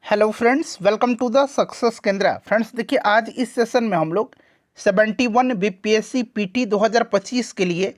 Hello friends, welcome to the success Kendra. Friends देखिए, आज इस सेशन में हम लोग 71 बीपीएससी पीटी 2025 के लिए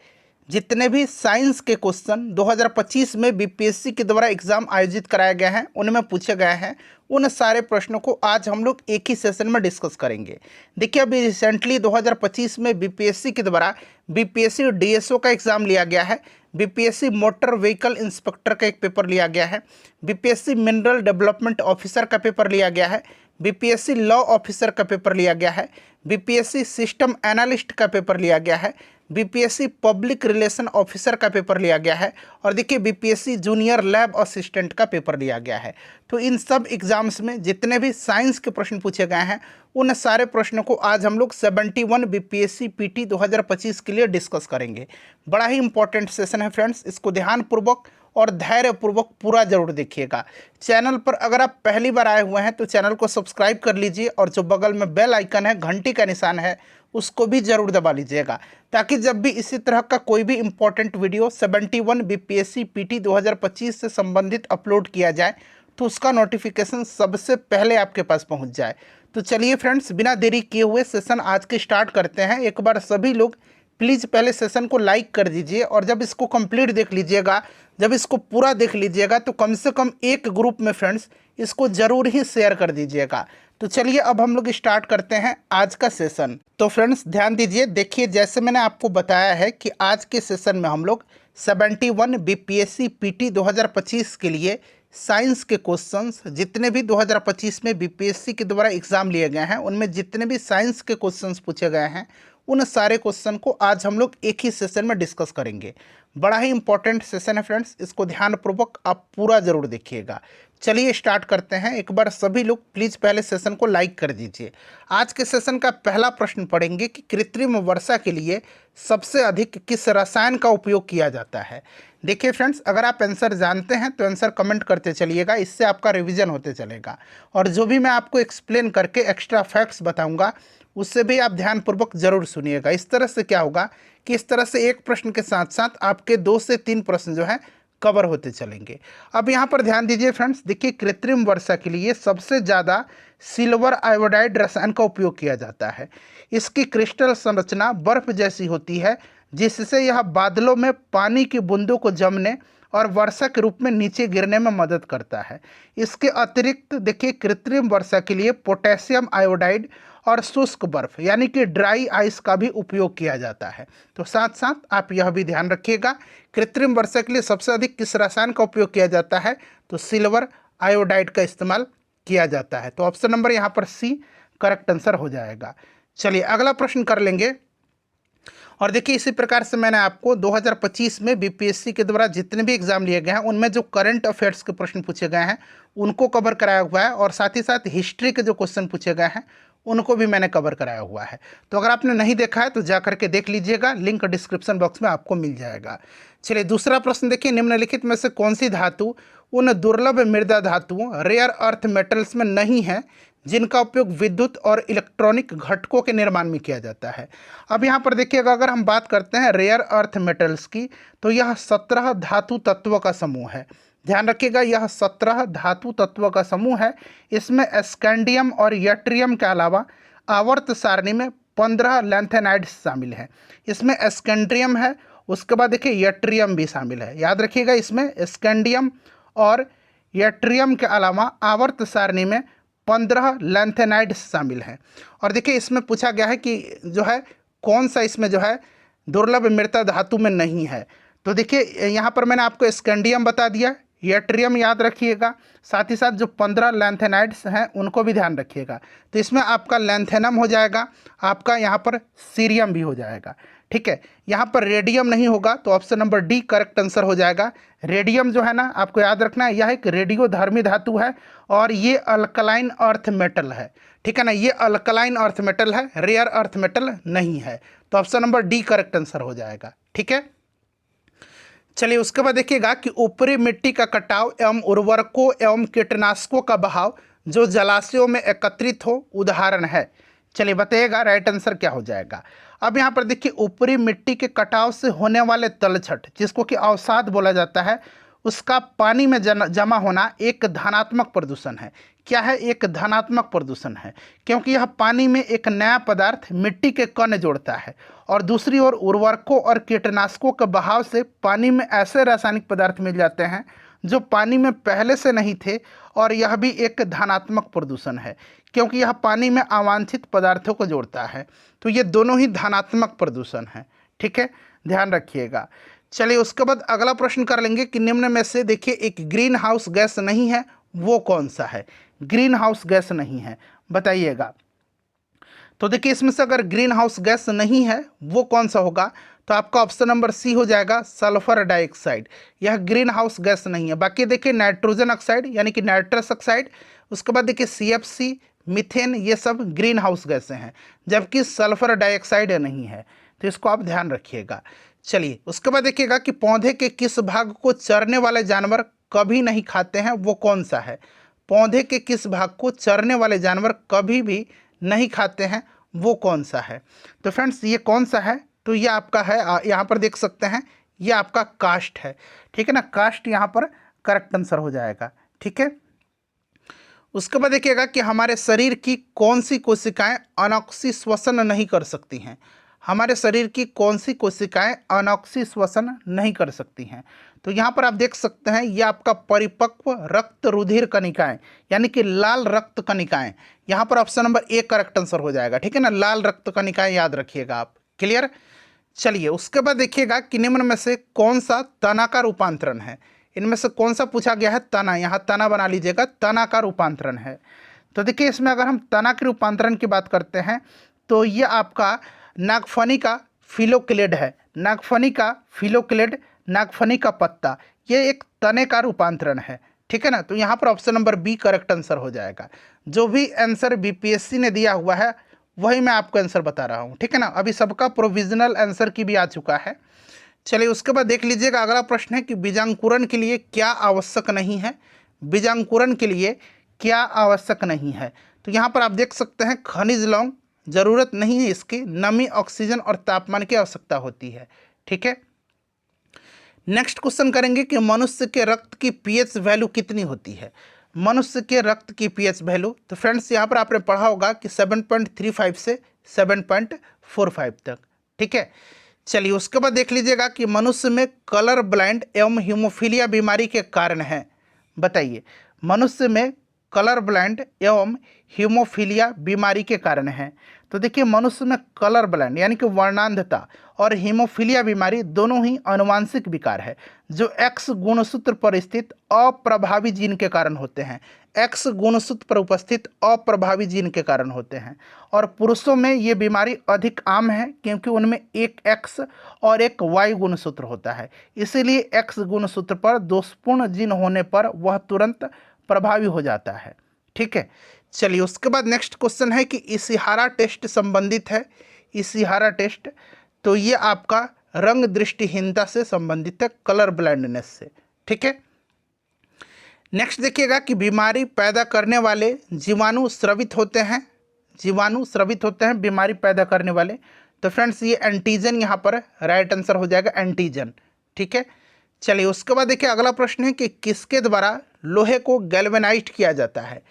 जितने भी साइंस के क्वेश्चन 2025 में बीपीएससी के द्वारा एग्जाम आयोजित कराए गए हैं, उनमें पूछे गए हैं, उन सारे प्रश्नों को आज हम लोग एक ही सेशन में डिस्कस करेंगे। देखिए, अभी रिसेंटली 2025 में बीपीएससी के द्वारा बीपीएससी डीएसओ का एग्ज़ाम लिया गया है, बीपीएससी मोटर व्हीकल इंस्पेक्टर का एक पेपर लिया गया है, बीपीएससी मिनरल डेवलपमेंट ऑफिसर का पेपर लिया गया है, बीपीएससी लॉ ऑफिसर का पेपर लिया गया है, बीपीएससी सिस्टम एनालिस्ट का पेपर लिया गया है, बीपीएससी पब्लिक रिलेशन ऑफिसर का पेपर लिया गया है और देखिए बीपीएससी जूनियर लैब असिस्टेंट का पेपर लिया गया है। तो इन सब एग्जाम्स में जितने भी साइंस के प्रश्न पूछे गए हैं, उन सारे प्रश्नों को आज हम लोग 71 बीपीएससी पीटी 2025 के लिए डिस्कस करेंगे। बड़ा ही इंपॉर्टेंट सेशन है फ्रेंड्स, इसको ध्यानपूर्वक और धैर्यपूर्वक पूरा जरूर देखिएगा। चैनल पर अगर आप पहली बार आए हुए हैं तो चैनल को सब्सक्राइब कर लीजिए और जो बगल में बेल आइकन है, घंटी का निशान है, उसको भी जरूर दबा लीजिएगा, ताकि जब भी इसी तरह का कोई भी इंपॉर्टेंट वीडियो 71 बीपीएससी पीटी 2025 से संबंधित अपलोड किया जाए तो उसका नोटिफिकेशन सबसे पहले आपके पास पहुंच जाए। तो चलिए फ्रेंड्स, बिना देरी किए हुए सेशन आज के स्टार्ट करते हैं। एक बार सभी लोग प्लीज़ पहले सेशन को लाइक कर दीजिए और जब इसको कंप्लीट देख लीजिएगा, जब इसको पूरा देख लीजिएगा तो कम से कम एक ग्रुप में फ्रेंड्स इसको ज़रूर ही शेयर कर दीजिएगा। तो चलिए अब हम लोग स्टार्ट करते हैं आज का सेशन। तो फ्रेंड्स ध्यान दीजिए, देखिए जैसे मैंने आपको बताया है कि आज के सेशन में हम लोग 71 बीपीएससी पीटी 2025 के लिए साइंस के क्वेश्चंस जितने भी 2025 में बीपीएससी के द्वारा एग्ज़ाम लिए गए हैं, उनमें जितने भी साइंस के क्वेश्चंस पूछे गए हैं, उन सारे क्वेश्चन को आज हम लोग एक ही सेशन में डिस्कस करेंगे। बड़ा ही इंपॉर्टेंट सेशन है फ्रेंड्स, इसको ध्यानपूर्वक आप पूरा ज़रूर देखिएगा। चलिए स्टार्ट करते हैं। एक बार सभी लोग प्लीज़ पहले सेशन को लाइक कर दीजिए। आज के सेशन का पहला प्रश्न पढ़ेंगे कि कृत्रिम वर्षा के लिए सबसे अधिक किस रसायन का उपयोग किया जाता है। देखिए फ्रेंड्स, अगर आप आंसर जानते हैं तो आंसर कमेंट करते चलिएगा, इससे आपका रिवीजन होते चलेगा। और जो भी मैं आपको एक्सप्लेन करके एक्स्ट्रा फैक्ट्स बताऊंगा उससे भी आप ध्यानपूर्वक जरूर सुनिएगा। इस तरह से क्या होगा कि इस तरह से एक प्रश्न के साथ साथ आपके 2 से 3 प्रश्न जो है कवर होते चलेंगे। अब यहाँ पर ध्यान दीजिए फ्रेंड्स, देखिए कृत्रिम वर्षा के लिए सबसे ज़्यादा सिल्वर आयोडाइड रसायन का उपयोग किया जाता है। इसकी क्रिस्टल संरचना बर्फ जैसी होती है, जिससे यह बादलों में पानी की बूंदों को जमने और वर्षा के रूप में नीचे गिरने में मदद करता है। इसके अतिरिक्त देखिए कृत्रिम वर्षा के लिए पोटेशियम आयोडाइड और शुष्क बर्फ यानी कि ड्राई आइस का भी उपयोग किया जाता है। तो साथ साथ आप यह भी ध्यान रखिएगा, कृत्रिम वर्षा के लिए सबसे अधिक किस रसायन का उपयोग किया जाता है, तो सिल्वर आयोडाइड का इस्तेमाल किया जाता है। तो ऑप्शन नंबर यहाँ पर सी करेक्ट आंसर हो जाएगा। चलिए अगला प्रश्न कर लेंगे। और देखिए इसी प्रकार से मैंने आपको 2025 में बीपीएससी के द्वारा जितने भी एग्जाम लिए गए हैं उनमें जो करंट अफेयर्स के प्रश्न पूछे गए हैं उनको कवर कराया हुआ है, और साथ ही साथ हिस्ट्री के जो क्वेश्चन पूछे गए हैं उनको भी मैंने कवर कराया हुआ है। तो अगर आपने नहीं देखा है तो जा करके देख लीजिएगा, लिंक डिस्क्रिप्शन बॉक्स में आपको मिल जाएगा। चलिए दूसरा प्रश्न देखिए, निम्नलिखित में से कौन सी धातु उन दुर्लभ मृदा धातुओं रेयर अर्थ मेटल्स में नहीं है जिनका उपयोग विद्युत और इलेक्ट्रॉनिक घटकों के निर्माण में किया जाता है। अब यहाँ पर देखिएगा, अगर हम बात करते हैं रेयर अर्थ मेटल्स की तो यह 17 धातु तत्वों का समूह है। ध्यान रखिएगा, यह 17 धातु तत्वों का समूह है। इसमें स्कैंडियम और यट्रियम के अलावा आवर्त सारणी में 15 लैंथेनाइड्स शामिल हैं। इसमें स्कैंड्रियम है, उसके बाद देखिए यट्रियम भी शामिल है। याद रखिएगा, इसमें स्कैंडियम और यट्रियम के अलावा आवर्त सारणी में 15 लैंथेनाइड्स शामिल हैं। और देखिए इसमें पूछा गया है कि जो है कौन सा इसमें जो है दुर्लभ मृदा धातु में नहीं है। तो देखिए यहाँ पर मैंने आपको स्कैंडियम बता दिया, यट्रियम याद रखिएगा, साथ ही साथ जो 15 लैंथेनाइड्स हैं उनको भी ध्यान रखिएगा। तो इसमें आपका लैंथेनम हो जाएगा, आपका यहाँ पर सीरियम भी हो जाएगा। ठीक है, यहाँ पर रेडियम नहीं होगा, तो option number D correct answer हो जाएगा। रेडियम जो है ना, आपको याद रखना है, यह एक रेडियोधर्मी धातु है और ये अल्कलाइन अर्थ मेटल है। ठीक है ना, ये अल्कलाइन अर्थ मेटल है, रेयर अर्थ मेटल नहीं है। तो option number D correct answer हो जाएगा। ठीक है, चलिए उसके बाद देखिएगा कि ऊपरी मिट्टी का कटाव एवं उर्वरकों एवं कीटनाशकों का बहाव जो जलाशयों में एकत्रित हो उदाहरण है। चलिए बताइएगा राइट आंसर क्या हो जाएगा। अब यहाँ पर देखिए ऊपरी मिट्टी के कटाव से होने वाले तलछट, जिसको कि अवसाद बोला जाता है, उसका पानी में जमा होना एक धनात्मक प्रदूषण है। क्या है? एक धनात्मक प्रदूषण है, क्योंकि यह पानी में एक नया पदार्थ मिट्टी के कण जोड़ता है और दूसरी ओर उर्वरकों और कीटनाशकों के बहाव से पानी में ऐसे रासायनिक पदार्थ मिल जाते हैं जो पानी में पहले से नहीं थे, और यह भी एक धनात्मक प्रदूषण है क्योंकि यह पानी में अवांछित पदार्थों को जोड़ता है। तो ये दोनों ही धनात्मक प्रदूषण हैं। ठीक है, ध्यान रखिएगा। चलिए उसके बाद अगला प्रश्न कर लेंगे कि निम्न में से देखिए एक ग्रीन हाउस गैस नहीं है, वो कौन सा है? ग्रीन हाउस गैस नहीं है, बताइएगा। तो देखिए इसमें से अगर ग्रीन हाउस गैस नहीं है वो कौन सा होगा, तो आपका ऑप्शन नंबर सी हो जाएगा, सल्फर डाइऑक्साइड। यह ग्रीन हाउस गैस नहीं है। बाकी देखिए नाइट्रोजन ऑक्साइड यानी कि नाइट्रस ऑक्साइड, उसके बाद देखिए CFC, मीथेन, ये सब ग्रीन हाउस गैसें हैं, जबकि सल्फर डाइऑक्साइड नहीं है। तो इसको आप ध्यान रखिएगा। चलिए उसके बाद देखिएगा कि पौधे के किस भाग को चरने वाले जानवर कभी नहीं खाते हैं, वो कौन सा है? पौधे के किस भाग को चरने वाले जानवर कभी भी नहीं खाते हैं, वो कौन सा है? तो फ्रेंड्स ये कौन सा है? तो ये आपका है, यहाँ पर देख सकते हैं, ये आपका काष्ठ है। ठीक है ना, काष्ठ यहाँ पर करेक्ट आंसर हो जाएगा। ठीक है, उसके बाद देखिएगा कि हमारे शरीर की कौन सी कोशिकाएं अनॉक्सी श्वसन नहीं कर सकती हैं। हमारे शरीर की कौन सी कोशिकाएं अनॉक्सी श्वसन नहीं कर सकती हैं? तो यहाँ पर आप देख सकते हैं, ये आपका परिपक्व रक्त रुधिर कणिकाएं यानी कि लाल रक्त कणिकाएं। यहाँ पर option number A correct answer हो जाएगा। ठीक है ना, लाल रक्त कणिकाएं याद रखिएगा आप। क्लियर? चलिए उसके बाद देखिएगा कि निम्न में से कौन सा तना का रूपांतरण है। इनमें से कौन सा पूछा गया है? तना। यहाँ तना बना लीजिएगा, तना का रूपांतरण है। तो देखिए इसमें अगर हम तना के रूपांतरण की बात करते हैं तो ये आपका नागफनी का फिलोक्लेड है। नागफनी का फिलोक्लेड, नागफनी का पत्ता, ये एक तने का रूपांतरण है। ठीक है ना, तो यहाँ पर option number B correct answer हो जाएगा। जो भी आंसर BPSC ने दिया हुआ है वही मैं आपको आंसर बता रहा हूँ। ठीक है ना, अभी सबका प्रोविजनल आंसर की भी आ चुका है। चलिए उसके बाद देख लीजिएगा, अगला प्रश्न है कि बीजांकुरण के लिए क्या आवश्यक नहीं है? बीजांकुरण के लिए क्या आवश्यक नहीं है? तो यहाँ पर आप देख सकते हैं, खनिज लौंग ज़रूरत नहीं है इसकी, नमी, ऑक्सीजन और तापमान की आवश्यकता होती है। ठीक है, नेक्स्ट क्वेश्चन करेंगे कि मनुष्य के रक्त की pH वैल्यू कितनी होती है? मनुष्य के रक्त की pH वैल्यू, तो फ्रेंड्स यहाँ पर आपने पढ़ा होगा कि 7.35 से 7.45 तक। ठीक है, चलिए उसके बाद देख लीजिएगा कि मनुष्य में कलर ब्लाइंड एवं हीमोफीलिया बीमारी के कारण है। बताइए, मनुष्य में कलर ब्लाइंड एवं हीमोफीलिया बीमारी के कारण है। तो देखिए मनुष्य में कलर ब्लाइंड यानी कि वर्णांधता और हीमोफीलिया बीमारी दोनों ही आनुवांशिक विकार है जो X गुणसूत्र पर स्थित अप्रभावी जीन के कारण होते हैं। X गुणसूत्र पर उपस्थित अप्रभावी जीन के कारण होते हैं, और पुरुषों में ये बीमारी अधिक आम है क्योंकि उनमें एक X और एक Y गुणसूत्र होता है। इसीलिए X गुणसूत्र पर दोषपूर्ण जीन होने पर वह तुरंत प्रभावी हो जाता है। ठीक है, चलिए उसके बाद नेक्स्ट क्वेश्चन है कि इशिहारा टेस्ट संबंधित है। इशिहारा टेस्ट, तो ये आपका रंग दृष्टिहीनता से संबंधित है, कलर ब्लाइंडनेस से। ठीक है, नेक्स्ट देखिएगा कि बीमारी पैदा करने वाले जीवाणु स्रवित होते हैं। जीवाणु स्रवित होते हैं बीमारी पैदा करने वाले। तो फ्रेंड्स ये एंटीजन यहाँ पर राइट आंसर हो जाएगा, एंटीजन। ठीक है, चलिए उसके बाद देखिए अगला प्रश्न है कि किसके द्वारा लोहे को गैल्वेनाइज्ड किया जाता है?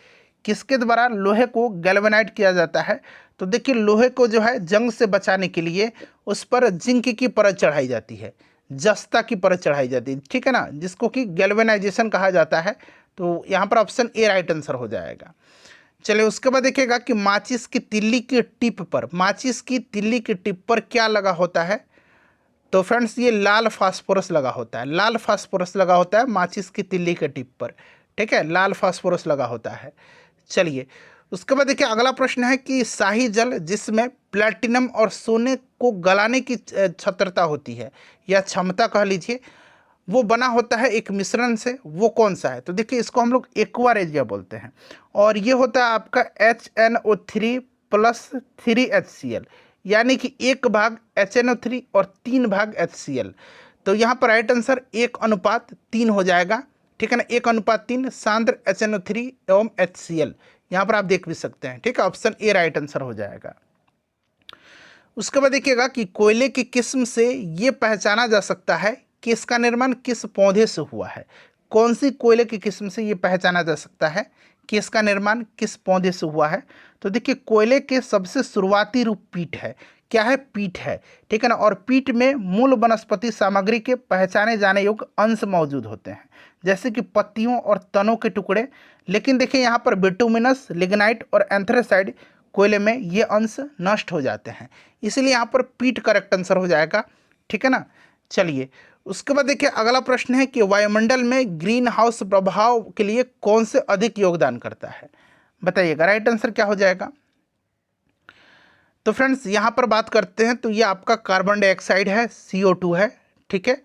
किसके द्वारा लोहे को गैल्वेनाइज्ड किया जाता है? तो देखिए लोहे को जो है जंग से बचाने के लिए उस पर जिंक की परत चढ़ाई जाती है, जस्ता की परत चढ़ाई जाती है। ठीक है ना, जिसको कि गैल्वेनाइजेशन कहा जाता है। तो यहाँ पर ऑप्शन ए राइट आंसर हो जाएगा। चलिए उसके बाद देखिएगा कि माचिस की तिल्ली की टिप पर, माचिस की तिल्ली की टिप पर क्या लगा होता है? तो फ्रेंड्स ये लाल फास्फोरस लगा होता है। लाल फास्फोरस लगा होता है माचिस की तिल्ली के टिप पर। ठीक है, लाल फास्फोरस लगा होता है। चलिए उसके बाद देखिए अगला प्रश्न है कि शाही जल जिसमें प्लैटिनम और सोने को गलाने की क्षमता होती है या क्षमता कह लीजिए, वो बना होता है एक मिश्रण से, वो कौन सा है? तो देखिए इसको हम लोग एक्वा रेजिया बोलते हैं, और ये होता है आपका HNO3 + 3HCl, यानी कि 1 भाग HNO3 और 3 भाग HCl। तो यहाँ पर राइट आंसर 1:3 हो जाएगा। ठीक है ना, 1:3 सांद्र HNO3 एवं HCl, यहाँ पर आप देख भी सकते हैं। ठीक है, ऑप्शन ए राइट आंसर हो जाएगा। उसके बाद देखिएगा कि कोयले की किस्म से ये पहचाना जा सकता है कि इसका निर्माण किस पौधे से हुआ है, कौन सी कोयले की किस्म से ये पहचाना जा सकता है कि इसका निर्माण किस पौधे से हुआ है। तो देखिए कोयले के सबसे शुरुआती रूप पीट है, क्या है, पीट है, ठीक है ना। और पीट में मूल वनस्पति सामग्री के पहचाने जाने योग्य अंश मौजूद होते हैं, जैसे कि पत्तियों और तनों के टुकड़े। लेकिन देखिए यहाँ पर बिटुमिनस, लिग्नाइट और एंथ्रेसाइड कोयले में ये अंश नष्ट हो जाते हैं, इसलिए यहाँ पर पीट करेक्ट आंसर हो जाएगा, ठीक है ना। चलिए उसके बाद देखिए अगला प्रश्न है कि वायुमंडल में ग्रीन हाउस प्रभाव के लिए कौन से अधिक योगदान करता है, बताइएगा। राइट आंसर क्या हो जाएगा। तो फ्रेंड्स यहाँ पर बात करते हैं तो ये आपका कार्बन डाइऑक्साइड है, CO2 है, ठीक है।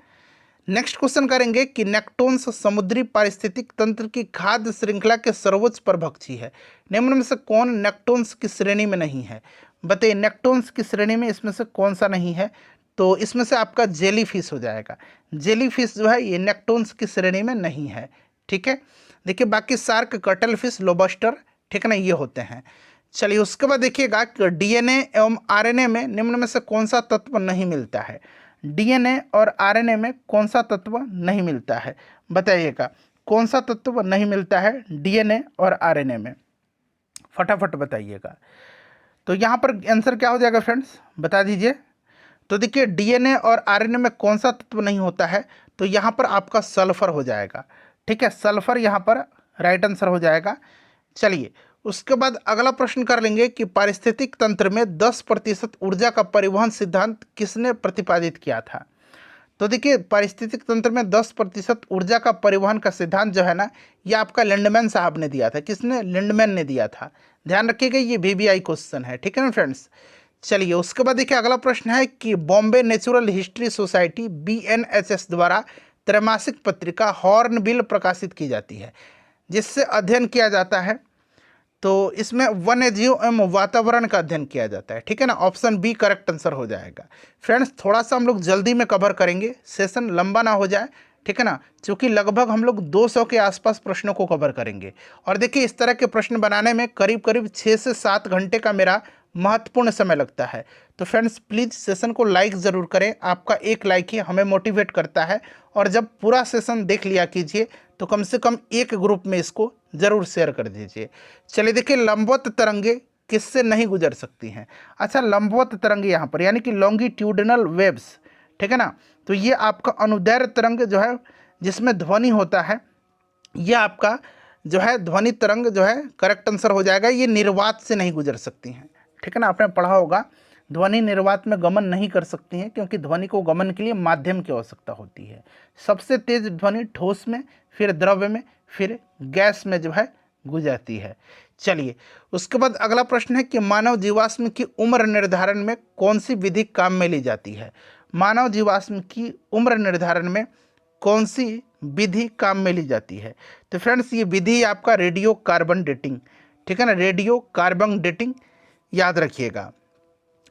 नेक्स्ट क्वेश्चन करेंगे कि नेक्टोन्स समुद्री पारिस्थितिक तंत्र की खाद्य श्रृंखला के सर्वोच्च परभक्षी है, निम्न में से कौन नेक्टोन्स की श्रेणी में नहीं है, बताइए। नेक्टोन्स की श्रेणी में इसमें से कौन सा नहीं है, तो इसमें से आपका जेली फिश हो जाएगा। जेली फिश जो है ये नेक्टोन्स की श्रेणी में नहीं है, ठीक है। देखिए बाकी शार्क, कटल फिश, लोबस्टर, ठीक है ना, ये होते हैं। चलिए उसके बाद देखिएगा कि DNA एवं RNA में निम्न में से कौन सा तत्व नहीं मिलता है, DNA और RNA में कौन सा तत्व नहीं मिलता है, बताइएगा। कौन सा तत्व नहीं मिलता है DNA और RNA में, फटाफट बताइएगा। तो यहाँ पर आंसर क्या हो जाएगा फ्रेंड्स, बता दीजिए। तो देखिए DNA और RNA में कौन सा तत्व नहीं होता है, तो यहाँ पर आपका सल्फर हो जाएगा, ठीक है। सल्फर यहाँ पर राइट आंसर हो जाएगा। चलिए उसके बाद अगला प्रश्न कर लेंगे कि पारिस्थितिक तंत्र में 10% ऊर्जा का परिवहन सिद्धांत किसने प्रतिपादित किया था। तो देखिए पारिस्थितिक तंत्र में 10% ऊर्जा का परिवहन का सिद्धांत जो है ना, ये आपका लिंडमैन साहब ने दिया था। किसने, लिंडमैन ने दिया था, ध्यान रखिएगा, ये VBI क्वेश्चन है, ठीक है ना फ्रेंड्स। चलिए उसके बाद देखिए अगला प्रश्न है कि Bombay natural history society BNHS द्वारा त्रैमासिक पत्रिका हॉर्नबिल प्रकाशित की जाती है, जिससे अध्ययन किया जाता है। तो इसमें वन्यजीव एवं वातावरण का अध्ययन किया जाता है, ठीक है ना। ऑप्शन बी करेक्ट आंसर हो जाएगा। फ्रेंड्स थोड़ा सा हम लोग जल्दी में कवर करेंगे, सेशन लंबा ना हो जाए, ठीक है ना, क्योंकि लगभग हम लोग 200 के आसपास प्रश्नों को कवर करेंगे। और देखिए इस तरह के प्रश्न बनाने में करीब करीब 6 से 7 घंटे का मेरा महत्वपूर्ण समय लगता है। तो फ्रेंड्स प्लीज़ सेशन को लाइक ज़रूर करें, आपका एक लाइक ही हमें मोटिवेट करता है। और जब पूरा सेशन देख लिया कीजिए तो कम से कम एक ग्रुप में इसको ज़रूर शेयर कर दीजिए। चलिए देखिए लंबवत तरंगे किससे नहीं गुजर सकती हैं। अच्छा लंबवत तरंगे यहाँ पर यानी कि लॉन्गिट्यूडनल वेव्स, ठीक है ना। तो ये आपका अनुदैर्घ्य तरंग जो है जिसमें ध्वनि होता है, ये आपका जो है ध्वनि तरंग जो है करेक्ट आंसर हो जाएगा। ये निर्वात से नहीं गुजर सकती हैं, ठीक है ना, आपने पढ़ा होगा। ध्वनि निर्वात में गमन नहीं कर सकती हैं क्योंकि ध्वनि को गमन के लिए माध्यम की आवश्यकता होती है। सबसे तेज ध्वनि ठोस में, फिर द्रव्य में, फिर गैस में जो है गुजरती है। चलिए उसके बाद अगला प्रश्न है कि मानव जीवाश्म की उम्र निर्धारण में कौन सी विधि काम में ली जाती है। मानव जीवाश्म की उम्र निर्धारण में कौन सी विधि काम में ली जाती है। तो फ्रेंड्स ये विधि आपका रेडियो कार्बन डेटिंग, ठीक है ना, रेडियो कार्बन डेटिंग याद रखिएगा।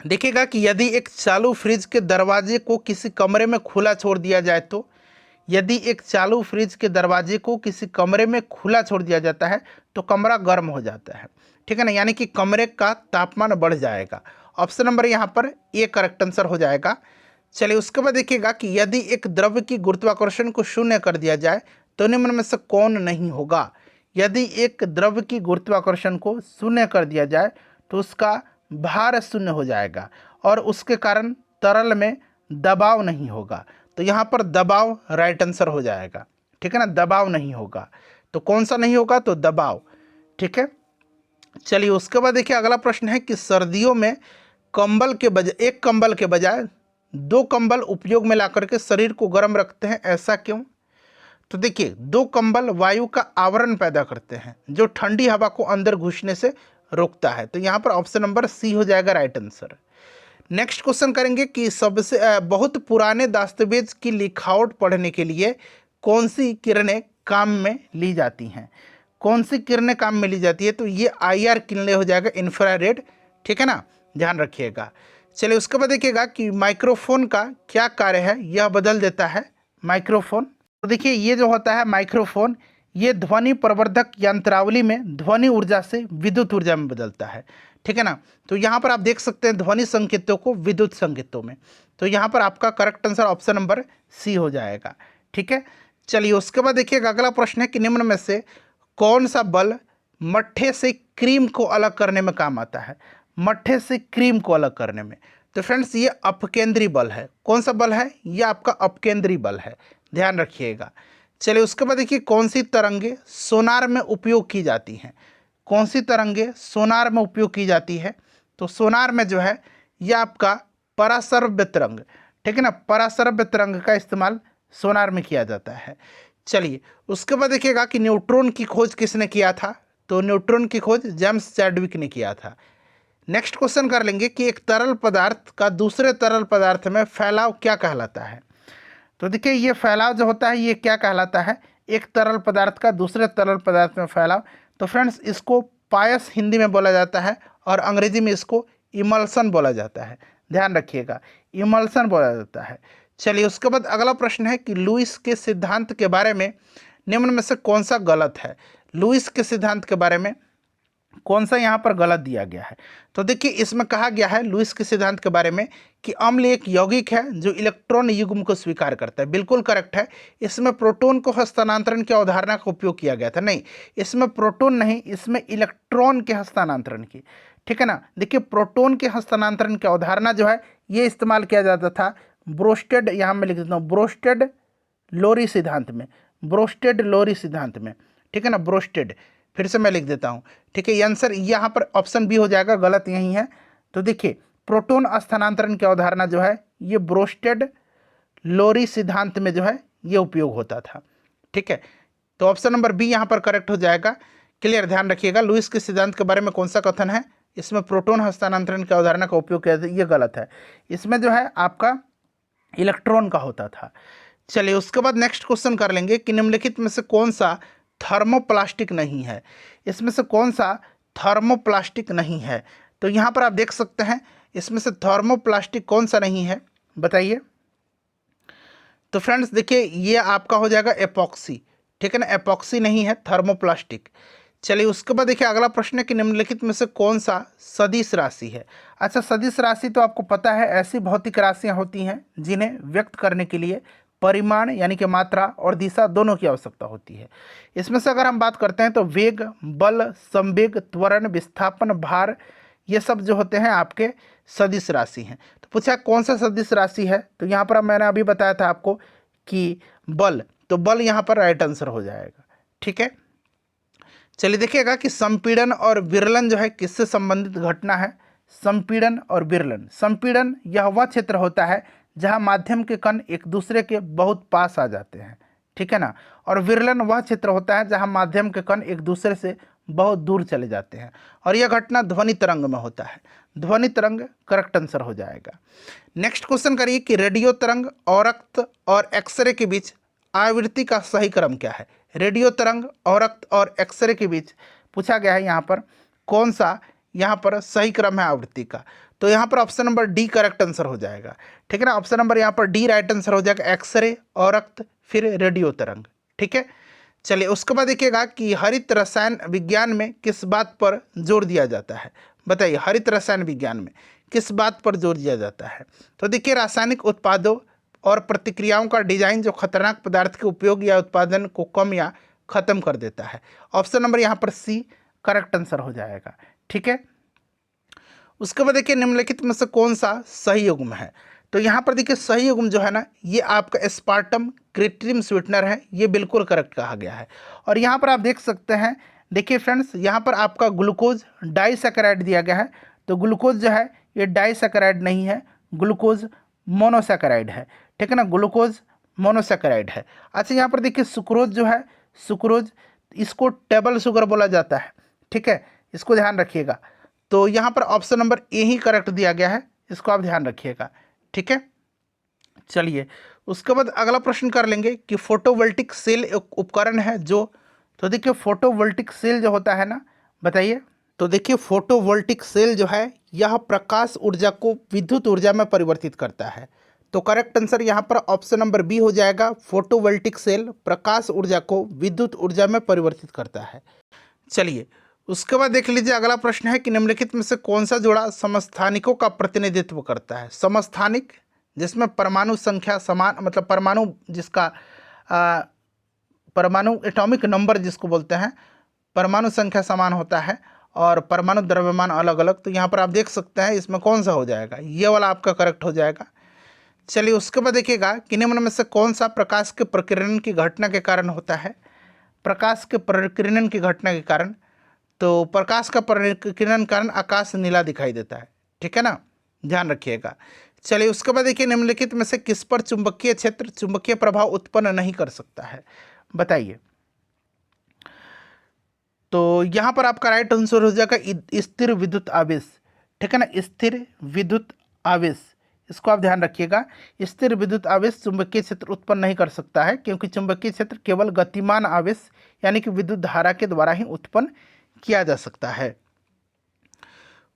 देखिएगा कि यदि एक चालू फ्रिज के दरवाजे को किसी कमरे में खुला छोड़ दिया जाए तो, यदि एक चालू फ्रिज के दरवाजे को किसी कमरे में खुला छोड़ दिया जाता है तो कमरा गर्म हो जाता है, ठीक है ना, यानी कि कमरे का तापमान बढ़ जाएगा। ऑप्शन नंबर यहाँ पर ए करेक्ट आंसर हो जाएगा। चलिए उसके बाद देखिएगा कि यदि एक द्रव्य की गुरुत्वाकर्षण को शून्य कर दिया जाए तो निम्न में से कौन नहीं होगा। यदि एक द्रव्य की गुरुत्वाकर्षण को शून्य कर दिया जाए तो उसका भार शून्य हो जाएगा और उसके कारण तरल में दबाव नहीं होगा। तो यहाँ पर दबाव राइट आंसर हो जाएगा, ठीक है ना, दबाव नहीं होगा। तो कौन सा नहीं होगा, तो दबाव, ठीक है। चलिए उसके बाद देखिए अगला प्रश्न है कि सर्दियों में कंबल के बजाय एक कंबल के बजाय 2 कंबल उपयोग में ला करके शरीर को गर्म रखते हैं, ऐसा क्यों। तो देखिए 2 कंबल वायु का आवरण पैदा करते हैं जो ठंडी हवा को अंदर घुसने से रोकता है। तो यहाँ पर ऑप्शन नंबर सी हो जाएगा राइट आंसर। नेक्स्ट क्वेश्चन करेंगे कि सबसे बहुत पुराने दस्तावेज की लिखावट पढ़ने के लिए कौन सी किरणें काम में ली जाती हैं। कौन सी किरणें काम में ली जाती है, तो ये IR किरणें हो जाएगा, इंफ्रारेड, ठीक है ना, ध्यान रखिएगा। चलिए उसके बाद देखिएगा कि माइक्रोफोन का क्या कार्य है, यह बदल देता है माइक्रोफोन। तो देखिए ये जो होता है माइक्रोफोन, ये ध्वनि प्रवर्धक यंत्रावली में ध्वनि ऊर्जा से विद्युत ऊर्जा में बदलता है, ठीक है ना। तो यहाँ पर आप देख सकते हैं ध्वनि संकेतों को विद्युत संकेतों में। तो यहाँ पर आपका correct answer option number C हो जाएगा। ठीक है, चलिए उसके बाद देखिएगा अगला प्रश्न है कि निम्न में से कौन सा बल मट्ठे से क्रीम को अलग करने में काम आता है? मट्ठे से क्रीम को अलग करने में, तो फ्रेंड्स ये अपकेंद्री बल है। कौन सा बल है? ये आपका अपकेंद्री बल है, ध्यान रखिएगा। चलिए उसके बाद देखिए कौन सी तरंगे सोनार में उपयोग की जाती हैं? कौन सी तरंगे सोनार में उपयोग की जाती है? तो सोनार में जो है ये आपका पराश्रव्य तरंग, ठीक है ना, पराश्रव्य तरंग का इस्तेमाल सोनार में किया जाता है। चलिए उसके बाद देखिएगा कि न्यूट्रॉन की खोज किसने किया था? तो न्यूट्रॉन की खोज जेम्स चैडविक ने किया था। नेक्स्ट क्वेश्चन कर लेंगे कि एक तरल पदार्थ का दूसरे तरल पदार्थ में फैलाव क्या कहलाता है? तो देखिए ये फैलाव जो होता है ये क्या कहलाता है? एक तरल पदार्थ का दूसरे तरल पदार्थ में फैलाव। तो फ्रेंड्स इसको पायस हिंदी में बोला जाता है और अंग्रेजी में इसको इमल्सन बोला जाता है, ध्यान रखिएगा, इमल्सन बोला जाता है। चलिए उसके बाद अगला प्रश्न है कि लुईस के सिद्धांत के बारे में निम्न में से कौन सा गलत है? लुईस के सिद्धांत के बारे में कौन सा यहाँ पर गलत दिया गया है? तो देखिए इसमें कहा गया है लुईस के सिद्धांत के बारे में कि अम्ल एक यौगिक है जो इलेक्ट्रॉन युग्म को स्वीकार करता है। बिल्कुल करेक्ट है। इसमें प्रोटॉन को हस्तांतरण की अवधारणा का उपयोग किया गया था। नहीं, इसमें प्रोटॉन नहीं, इसमें इलेक्ट्रॉन के हस्तांतरण की, ठीक है ना। देखिए प्रोटॉन के हस्तांतरण की अवधारणा जो है ये इस्तेमाल किया जाता था ब्रोस्टेड, यहाँ मैं लिख देता हूँ ब्रोस्टेड लोरी सिद्धांत में, ब्रोस्टेड लोरी सिद्धांत में, ठीक है ना, ब्रोस्टेड। फिर से मैं लिख देता हूँ, ठीक है। ये आंसर यहाँ पर ऑप्शन बी हो जाएगा, गलत यही है। तो देखिए प्रोटॉन स्थानांतरण की अवधारणा जो है ये ब्रोस्टेड लोरी सिद्धांत में जो है ये उपयोग होता था, ठीक है। तो ऑप्शन नंबर बी यहाँ पर करेक्ट हो जाएगा। क्लियर, ध्यान रखिएगा। लुईस के सिद्धांत के बारे में कौन सा कथन है? इसमें प्रोटॉन हस्तांतरण की अवधारणा का उपयोग किया, ये गलत है। इसमें जो है आपका इलेक्ट्रॉन का होता था। चलिए उसके बाद नेक्स्ट क्वेश्चन कर लेंगे कि निम्नलिखित में से कौन सा थर्मोप्लास्टिक नहीं है? इसमें से कौन सा थर्मोप्लास्टिक नहीं है? तो यहाँ पर आप देख सकते हैं इसमें से थर्मोप्लास्टिक कौन सा नहीं है, बताइए। तो फ्रेंड्स देखिए ये आपका हो जाएगा एपॉक्सी, ठीक है ना, एपॉक्सी नहीं है, थर्मोप्लास्टिक। चलिए उसके बाद देखिए अगला प्रश्न है कि निम्नलिखित में से कौन सा सदिश राशि है? अच्छा, सदिश राशि तो आपको पता है ऐसी भौतिक राशियाँ होती हैं जिन्हें व्यक्त करने के लिए परिमाण यानी कि मात्रा और दिशा दोनों की आवश्यकता होती है। इसमें से अगर हम बात करते हैं तो वेग, बल, संवेग, त्वरण, विस्थापन, भार, ये सब जो होते हैं आपके सदिश राशि हैं। तो पूछा कौन सा सदिश राशि है? तो यहाँ पर मैंने अभी बताया था आपको कि बल, तो बल यहाँ पर राइट आंसर हो जाएगा, ठीक है। चलिए देखिएगा कि संपीड़न और विरलन जो है किससे संबंधित घटना है? संपीड़न और विरलन, संपीड़न यह वह क्षेत्र होता है जहाँ माध्यम के कण एक दूसरे के बहुत पास आ जाते हैं, ठीक है ना। और विरलन वह क्षेत्र होता है जहाँ माध्यम के कण एक दूसरे से बहुत दूर चले जाते हैं, और यह घटना ध्वनि तरंग में होता है। ध्वनि तरंग करेक्ट आंसर हो जाएगा। नेक्स्ट क्वेश्चन करिए कि रेडियो तरंग, औरक्त और एक्सरे के बीच आवृत्ति का सही क्रम क्या है? रेडियो तरंग, औरक्त और एक्सरे के बीच पूछा गया है यहाँ पर कौन सा यहाँ पर सही क्रम है आवृत्ति का? तो यहाँ पर option number D correct answer हो जाएगा, ठीक है ना। ऑप्शन नंबर यहाँ पर डी राइट आंसर हो जाएगा, एक्सरे, औरक्त, फिर रेडियो तरंग, ठीक है। चलिए उसके बाद देखिएगा कि हरित रसायन विज्ञान में किस बात पर जोर दिया जाता है? बताइए, हरित रसायन विज्ञान में किस बात पर जोर दिया जाता है? तो देखिए रासायनिक उत्पादों और प्रतिक्रियाओं का डिजाइन जो खतरनाक पदार्थ के उपयोग या उत्पादन को कम या खत्म कर देता है। ऑप्शन नंबर यहाँ पर सी करेक्ट आंसर हो जाएगा, ठीक है। उसके बाद देखिए निम्नलिखित में से कौन सा सही युग्म है? तो यहाँ पर देखिए सही युग्म जो है ना ये आपका एस्पार्टम कृत्रिम स्वीटनर है, ये बिल्कुल करेक्ट कहा गया है। और यहाँ पर आप देख सकते हैं, देखिए फ्रेंड्स यहाँ पर आपका ग्लूकोज डाइसैकेराइड दिया गया है, तो ग्लूकोज जो है ये डाइसैकेराइड नहीं है, ग्लूकोज मोनोसैकेराइड है, ठीक है ना, ग्लूकोज मोनोसैकेराइड है। अच्छा यहाँ पर देखिए सुक्रोज जो है, सुक्रोज इसको टेबल शुगर बोला जाता है, ठीक है, इसको ध्यान रखिएगा। तो यहाँ पर option number A he correct दिया गया है, इसको आप ध्यान रखिएगा, ठीक है। चलिए उसके बाद अगला प्रश्न कर लेंगे कि फोटोवोल्टिक सेल एक उपकरण है जो, तो देखिए फोटोवोल्टिक सेल जो होता है ना, बताइए। तो देखिए फोटोवोल्टिक सेल जो है यह प्रकाश ऊर्जा को विद्युत ऊर्जा में परिवर्तित करता है। तो करेक्ट आंसर यहाँ पर ऑप्शन नंबर बी हो जाएगा, फोटोवोल्टिक सेल प्रकाश ऊर्जा को विद्युत ऊर्जा में परिवर्तित करता है। चलिए उसके बाद देख लीजिए अगला प्रश्न है कि निम्नलिखित में से कौन सा जोड़ा समस्थानिकों का प्रतिनिधित्व करता है? समस्थानिक जिसमें परमाणु संख्या समान, मतलब परमाणु जिसका परमाणु एटॉमिक नंबर जिसको बोलते हैं, परमाणु संख्या समान होता है और परमाणु द्रव्यमान अलग अलग। तो यहाँ पर आप देख सकते हैं इसमें कौन सा हो जाएगा, ये वाला आपका करेक्ट हो जाएगा। चलिए उसके बाद देखिएगा कि निम्न में से कौन सा प्रकाश के प्रकीर्णन की घटना के कारण होता है। प्रकाश के प्रकीर्णन की घटना के कारण, तो प्रकाश का प्रकीर्णन कारण आकाश नीला दिखाई देता है, ठीक है ना, ध्यान रखिएगा। चलिए उसके बाद देखिए निम्नलिखित में से किस पर चुंबकीय क्षेत्र चुंबकीय प्रभाव उत्पन्न नहीं कर सकता है, बताइए। तो यहाँ पर आपका राइट आंसर हो जाएगा स्थिर विद्युत आवेश, ठीक है ना, स्थिर विद्युत आवेश, इसको आप ध्यान रखिएगा। स्थिर विद्युत आवेश चुंबकीय क्षेत्र उत्पन्न नहीं कर सकता है, क्योंकि चुंबकीय क्षेत्र केवल गतिमान आवेश यानी कि विद्युत धारा के द्वारा ही उत्पन्न किया जा सकता है।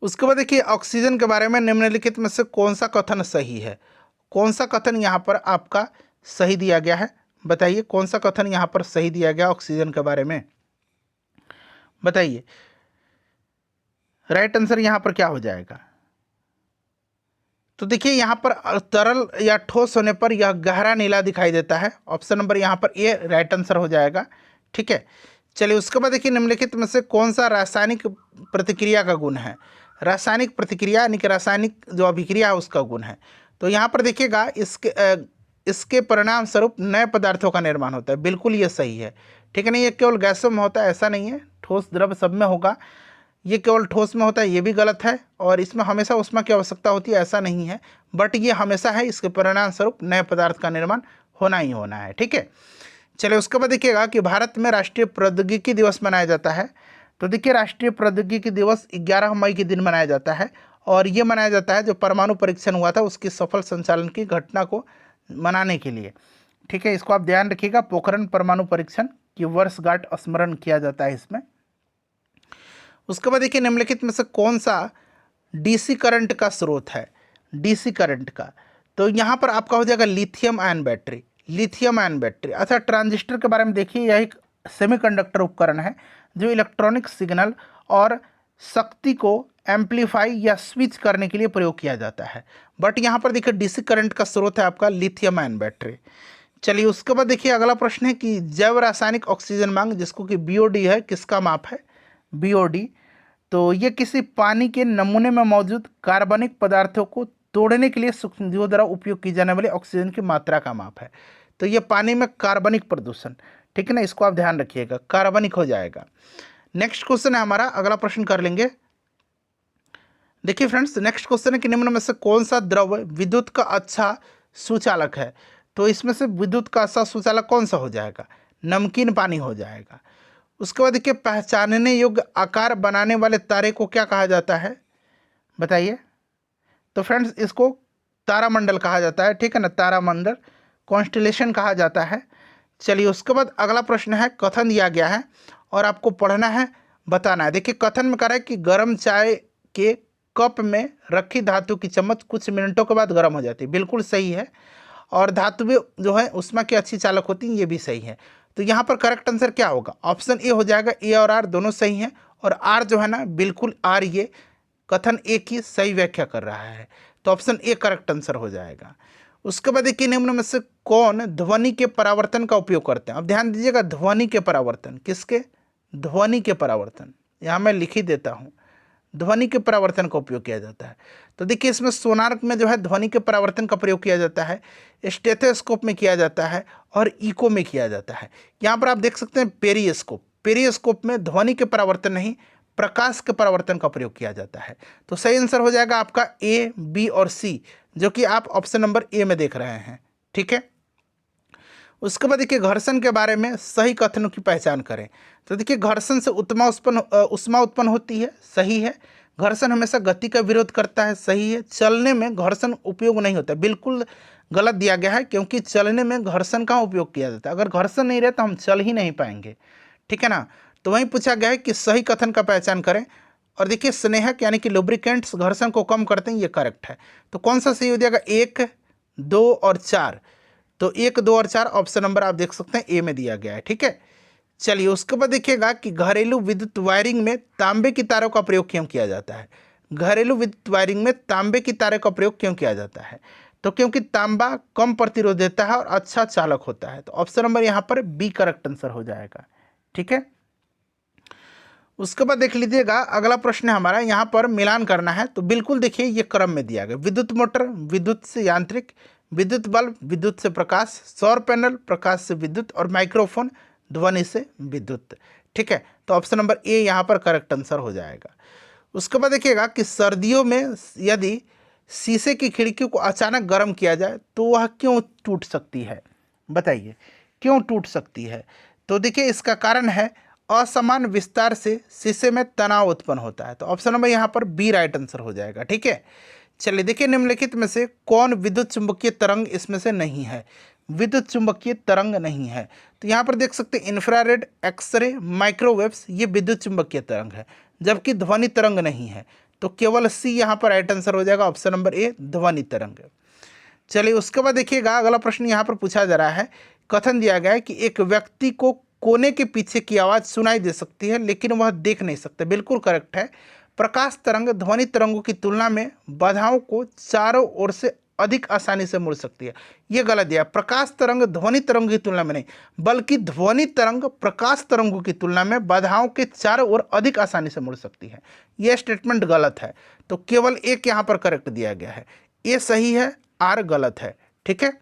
उसके बाद देखिए ऑक्सीजन के बारे में निम्नलिखित में से कौन सा कथन सही है। कौन सा कथन यहाँ पर आपका सही दिया गया है, बताइए कौन सा कथन यहाँ पर सही दिया गया ऑक्सीजन के बारे में, बताइए। राइट आंसर यहाँ पर क्या हो जाएगा। तो देखिए यहाँ पर तरल या ठोस होने पर यह गहरा नीला दिखाई देता है, ऑप्शन नंबर यहाँ पर ए राइट आंसर हो जाएगा, ठीक है। चलिए उसके बाद देखिए निम्नलिखित में से कौन सा रासायनिक प्रतिक्रिया का गुण है। रासायनिक प्रतिक्रिया यानी कि रासायनिक जो अभिक्रिया है उसका गुण है। तो यहाँ पर देखिएगा इसके परिणाम स्वरूप नए पदार्थों का निर्माण होता है, बिल्कुल ये सही है, ठीक है ना। ये केवल गैसों में होता है ऐसा नहीं है, ठोस द्रव सब में होगा, ये केवल ठोस में होता है ये भी गलत है, और इसमें हमेशा ऊष्मा की आवश्यकता होती है ऐसा नहीं है, बट ये हमेशा है, इसके परिणाम स्वरूप नए पदार्थ का निर्माण होना ही होना है, ठीक है। चलिए उसके बाद देखिएगा कि भारत में राष्ट्रीय प्रौद्योगिकी दिवस मनाया जाता है। तो देखिए राष्ट्रीय प्रौद्योगिकी दिवस 11 मई के दिन मनाया जाता है, और ये मनाया जाता है जो परमाणु परीक्षण हुआ था उसकी सफल संचालन की घटना को मनाने के लिए, ठीक है। इसको आप ध्यान रखिएगा, पोखरण परमाणु परीक्षण की वर्षगांठ स्मरण किया जाता है इसमें। उसके बाद देखिए निम्नलिखित में से कौन सा डीसी करंट का स्रोत है, डीसी करंट का। तो यहाँ पर आपका हो जाएगा lithium ion battery, lithium ion battery. अच्छा ट्रांजिस्टर के बारे में देखिए, यह एक सेमीकंडक्टर उपकरण है जो इलेक्ट्रॉनिक सिग्नल और शक्ति को एम्पलीफाई या स्विच करने के लिए प्रयोग किया जाता है, बट यहाँ पर देखिए डीसी करंट का स्रोत है आपका लिथियम आयन बैटरी। चलिए उसके बाद देखिए अगला प्रश्न है कि जैव रासायनिक ऑक्सीजन मांग जिसको कि बीओडी है, किसका माप है, बीओडी। तो ये किसी पानी के नमूने में मौजूद कार्बनिक पदार्थों को तोड़ने के लिए सूक्ष्मजीवों द्वारा उपयोग की जाने वाली ऑक्सीजन की मात्रा का माप है। तो ये पानी में कार्बनिक प्रदूषण, ठीक है ना, इसको आप ध्यान रखिएगा, कार्बनिक हो जाएगा। नेक्स्ट क्वेश्चन है हमारा, अगला प्रश्न कर लेंगे। देखिए फ्रेंड्स नेक्स्ट क्वेश्चन है कि निम्न में से कौन सा द्रव विद्युत का अच्छा सुचालक है। तो इसमें से विद्युत का अच्छा सुचालक कौन सा हो जाएगा, नमकीन पानी हो जाएगा। उसके बाद देखिए पहचानने योग्य आकार बनाने वाले तारे को क्या कहा जाता है, बताइए। तो फ्रेंड्स इसको तारामंडल कहा जाता है, ठीक है ना, तारामंडल कॉन्स्टेलेशन कहा जाता है। चलिए उसके बाद अगला प्रश्न है, कथन दिया गया है और आपको पढ़ना है, बताना है। देखिए कथन में कह रहा है कि गर्म चाय के कप में रखी धातु की चम्मच कुछ मिनटों के बाद गर्म हो जाती है, बिल्कुल सही है। और धातुएं जो है ऊष्मा की अच्छी चालक होती हैं, ये भी सही है। तो यहाँ पर करेक्ट आंसर क्या होगा, ऑप्शन ए हो जाएगा, ए और आर दोनों सही हैं, और आर जो है ना बिल्कुल आर ये कथन ए की सही व्याख्या कर रहा है, तो ऑप्शन ए करेक्ट आंसर हो जाएगा। उसके बाद देखिए निम्न में से कौन ध्वनि के परावर्तन का उपयोग करते हैं। अब ध्यान दीजिएगा, ध्वनि के परावर्तन, किसके, ध्वनि के परावर्तन, यहाँ मैं लिख ही देता हूँ, ध्वनि के परावर्तन का उपयोग किया जाता है। तो देखिए इसमें सोनार में जो है ध्वनि के परावर्तन का प्रयोग किया जाता है, स्टेथोस्कोप में किया जाता है और इको में किया जाता है। यहाँ पर आप देख सकते हैं पेरिस्कोप, पेरिस्कोप में ध्वनि के परावर्तन नहीं प्रकाश के परावर्तन का प्रयोग किया जाता है। तो सही आंसर हो जाएगा आपका ए, बी और सी, जो कि आप ऑप्शन नंबर ए में देख रहे हैं, ठीक है। उसके बाद देखिए घर्षण के बारे में सही कथनों की पहचान करें। तो देखिए घर्षण से ऊष्मा उत्पन्न होती है, सही है। घर्षण हमेशा गति का विरोध करता है, सही है। चलने में घर्षण उपयोग नहीं होता, बिल्कुल गलत दिया गया है, क्योंकि चलने में घर्षण का उपयोग किया जाता है। अगर घर्षण नहीं रहे तो हम चल ही नहीं पाएंगे, ठीक है ना। तो वहीं पूछा गया है कि सही कथन का पहचान करें, और देखिए स्नेहक यानी कि लुब्रिकेंट्स घर्षण को कम करते हैं, ये करेक्ट है। तो कौन सा सही हो जाएगा, 1, 2 और 4। तो 1, 2 और 4 ऑप्शन नंबर आप देख सकते हैं ए में दिया गया है, ठीक है। चलिए उसके बाद देखिएगा कि घरेलू विद्युत वायरिंग में तांबे की तारों का प्रयोग क्यों किया जाता है। घरेलू विद्युत वायरिंग में तांबे की तारों का प्रयोग क्यों किया जाता है। तो क्योंकि तांबा कम प्रतिरोध देता है और अच्छा चालक होता है। तो ऑप्शन नंबर यहाँ पर बी करेक्ट आंसर हो जाएगा। ठीक है, उसके बाद देख लीजिएगा अगला प्रश्न हमारा, यहाँ पर मिलान करना है। तो बिल्कुल देखिए ये क्रम में दिया गया, विद्युत मोटर विद्युत से यांत्रिक, विद्युत बल्ब विद्युत से प्रकाश, सौर पैनल प्रकाश से विद्युत, और माइक्रोफोन ध्वनि से विद्युत। ठीक है, तो ऑप्शन नंबर ए यहाँ पर करेक्ट आंसर हो जाएगा। उसके बाद देखिएगा कि सर्दियों में यदि शीशे की खिड़की को अचानक गर्म किया जाए तो वह क्यों टूट सकती है, बताइए क्यों टूट सकती है। तो देखिए इसका कारण है असमान विस्तार से शीशे में तनाव उत्पन्न होता है। तो ऑप्शन नंबर यहाँ पर बी राइट आंसर हो जाएगा। ठीक है, चलिए देखिए निम्नलिखित में से कौन विद्युत चुंबकीय तरंग इसमें से नहीं है, विद्युत चुंबकीय तरंग नहीं है। तो यहाँ पर देख सकते हैं इंफ्रारेड, एक्सरे, माइक्रोवेव्स, ये विद्युत चुंबकीय तरंग है, जबकि ध्वनि तरंग नहीं है। तो केवल सी यहाँ पर राइट आंसर हो जाएगा, ऑप्शन नंबर ए ध्वनि तरंग। चलिए उसके बाद देखिएगा अगला प्रश्न यहाँ पर पूछा जा रहा है, कथन दिया गया है कि एक व्यक्ति को कोने के पीछे की आवाज़ सुनाई दे सकती है लेकिन वह देख नहीं सकता। बिल्कुल करेक्ट है, प्रकाश तरंग ध्वनि तरंगों की तुलना में बाधाओं को चारों ओर से अधिक आसानी से मोड़ सकती है। ये गलत दिया, प्रकाश तरंग ध्वनि तरंगों की तुलना में नहीं, बल्कि ध्वनि तरंग प्रकाश तरंगों की तुलना में बाधाओं के चारों ओर अधिक आसानी से मुड़ सकती है। यह स्टेटमेंट गलत है, तो केवल एक यहाँ पर करेक्ट दिया गया है, ए सही है, आर गलत है। ठीक है,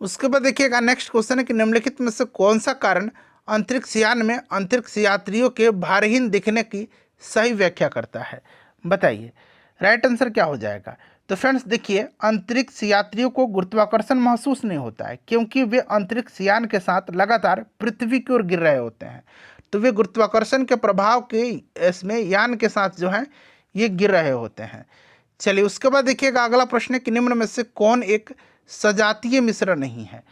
उसके बाद देखिएगा नेक्स्ट क्वेश्चन है कि निम्नलिखित में से कौन सा कारण अंतरिक्ष यान में अंतरिक्ष यात्रियों के भारहीन दिखने की सही व्याख्या करता है, बताइए राइट आंसर क्या हो जाएगा। तो फ्रेंड्स देखिए अंतरिक्ष यात्रियों को गुरुत्वाकर्षण महसूस नहीं होता है क्योंकि वे अंतरिक्ष यान के साथ लगातार पृथ्वी की ओर गिर रहे होते हैं। तो वे गुरुत्वाकर्षण के प्रभाव के इसमें यान के साथ जो है ये गिर रहे होते हैं। चलिए उसके बाद देखिएगा अगला प्रश्न है कि निम्न में से कौन एक सजातीय मिश्रण नहीं है,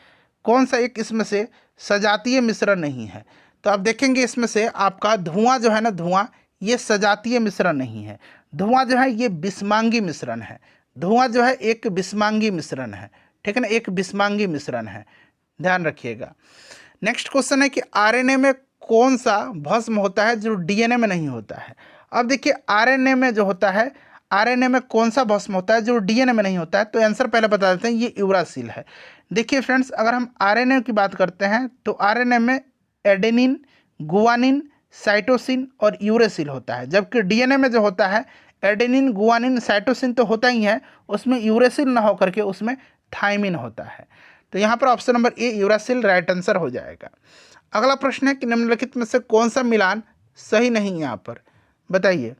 कौन सा एक इसमें से सजातीय मिश्रण नहीं है। तो आप देखेंगे इसमें से आपका धुआं जो है ना, धुआं ये सजातीय मिश्रण नहीं है, धुआं जो है ये विषमांगी मिश्रण है, धुआं जो है एक विषमांगी मिश्रण है। ठीक है ना, एक विषमांगी मिश्रण है, ध्यान रखिएगा। नेक्स्ट क्वेश्चन है कि आरएनए में कौन सा भस्म होता है जो डीएनए में नहीं होता है। अब देखिए आरएनए में जो होता है, आरएनए में कौन सा भस्म होता है जो डीएनए में नहीं होता है। तो आंसर पहले बता देते हैं, ये यूरासिल है। देखिए फ्रेंड्स अगर हम आरएनए की बात करते हैं तो आरएनए में एडेनिन, गुआनिन, साइटोसिन और यूरेसिल होता है, जबकि डीएनए में जो होता है एडेनिन, गुआनिन, साइटोसिन तो होता ही है, उसमें यूरेसिल ना होकर के उसमें थाइमिन होता है। तो यहाँ पर option number A uracil right answer हो जाएगा। अगला प्रश्न है कि निम्नलिखित में से कौन सा मिलान सही नहीं है यहाँ पर, बताइए।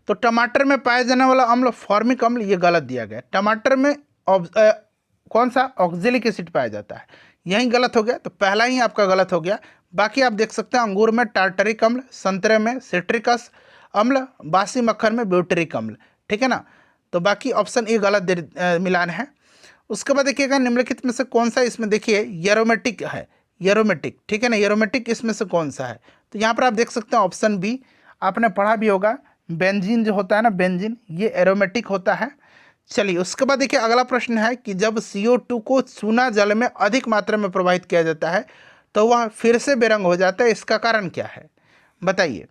तो टमाटर में पाया जाने वाला अम्ल फॉर्मिक अम्ल, ये गलत दिया गया। टमाटर में कौन सा ऑक्जेलिक एसिड पाया जाता है, यही गलत हो गया, तो पहला ही आपका गलत हो गया। बाकी आप देख सकते हैं अंगूर में टार्टरिक अम्ल, संतरे में सिट्रिकस अम्ल, बासी मक्खन में ब्यूटेरिक अम्ल। ठीक है ना, तो बाकी ऑप्शन ए गलत मिलान है। उसके बाद देखिएगा निम्नलिखित में से कौन सा इसमें देखिए एरोमेटिक है, एरोमेटिक। ठीक है ना, एरोमेटिक इसमें से कौन सा है। तो यहाँ पर आप देख सकते हैं ऑप्शन बी, आपने पढ़ा भी होगा, बेंजीन जो होता है ना, बेंजीन ये एरोमेटिक होता है। चलिए उसके बाद देखिए अगला प्रश्न है कि जब CO2 को चूना जल में अधिक मात्रा में प्रवाहित किया जाता है तो वह फिर से बेरंग हो जाता है, इसका कारण क्या है, बताइए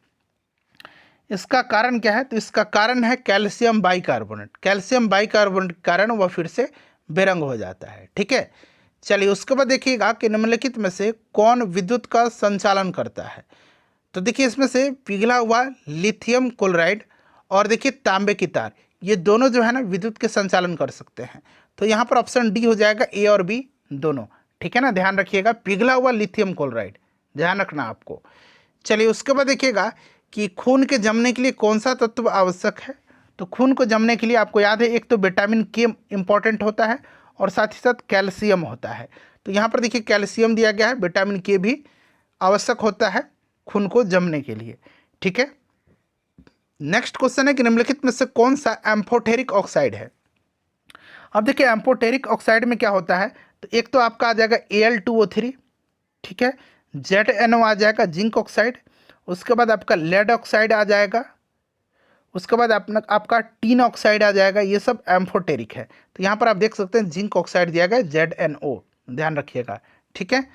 इसका कारण क्या है। तो इसका कारण है कैल्शियम बाइकार्बोनेट, कैल्शियम बाइकार्बोनेट के कारण वह फिर से बेरंग हो जाता है। ठीक है, चलिए उसके बाद देखिएगा कि निम्नलिखित में से कौन विद्युत का संचालन करता है। तो देखिए इसमें से पिघला हुआ लिथियम क्लोराइड और देखिए तांबे की तार, ये दोनों जो है ना विद्युत के संचालन कर सकते हैं। तो यहाँ पर ऑप्शन डी हो जाएगा, ए और बी दोनों। ठीक है ना, ध्यान रखिएगा, पिघला हुआ लिथियम क्लोराइड ध्यान रखना आपको। चलिए उसके बाद देखिएगा कि खून के जमने के लिए कौन सा तत्व आवश्यक है। तो खून को जमने के लिए आपको याद है एक तो विटामिन के इंपॉर्टेंट होता है और साथ ही साथ कैल्शियम होता है। तो यहाँ पर देखिए कैल्शियम दिया गया है, विटामिन के भी आवश्यक होता है खून को जमने के लिए। ठीक है, नेक्स्ट क्वेश्चन है कि निम्नलिखित में से कौन सा एम्फोटेरिक ऑक्साइड है। अब देखिए एम्फोटेरिक ऑक्साइड में क्या होता है, तो एक तो आपका आ जाएगा Al2O3, ठीक है, ZnO आ जाएगा जिंक ऑक्साइड, उसके बाद आपका लेड ऑक्साइड आ जाएगा, उसके बाद आपका टीन ऑक्साइड आ जाएगा, ये सब एम्फोटेरिक है। तो यहाँ पर आप देख सकते हैं जिंक ऑक्साइड दिया गया ZnO, ध्यान रखिएगा। ठीक है,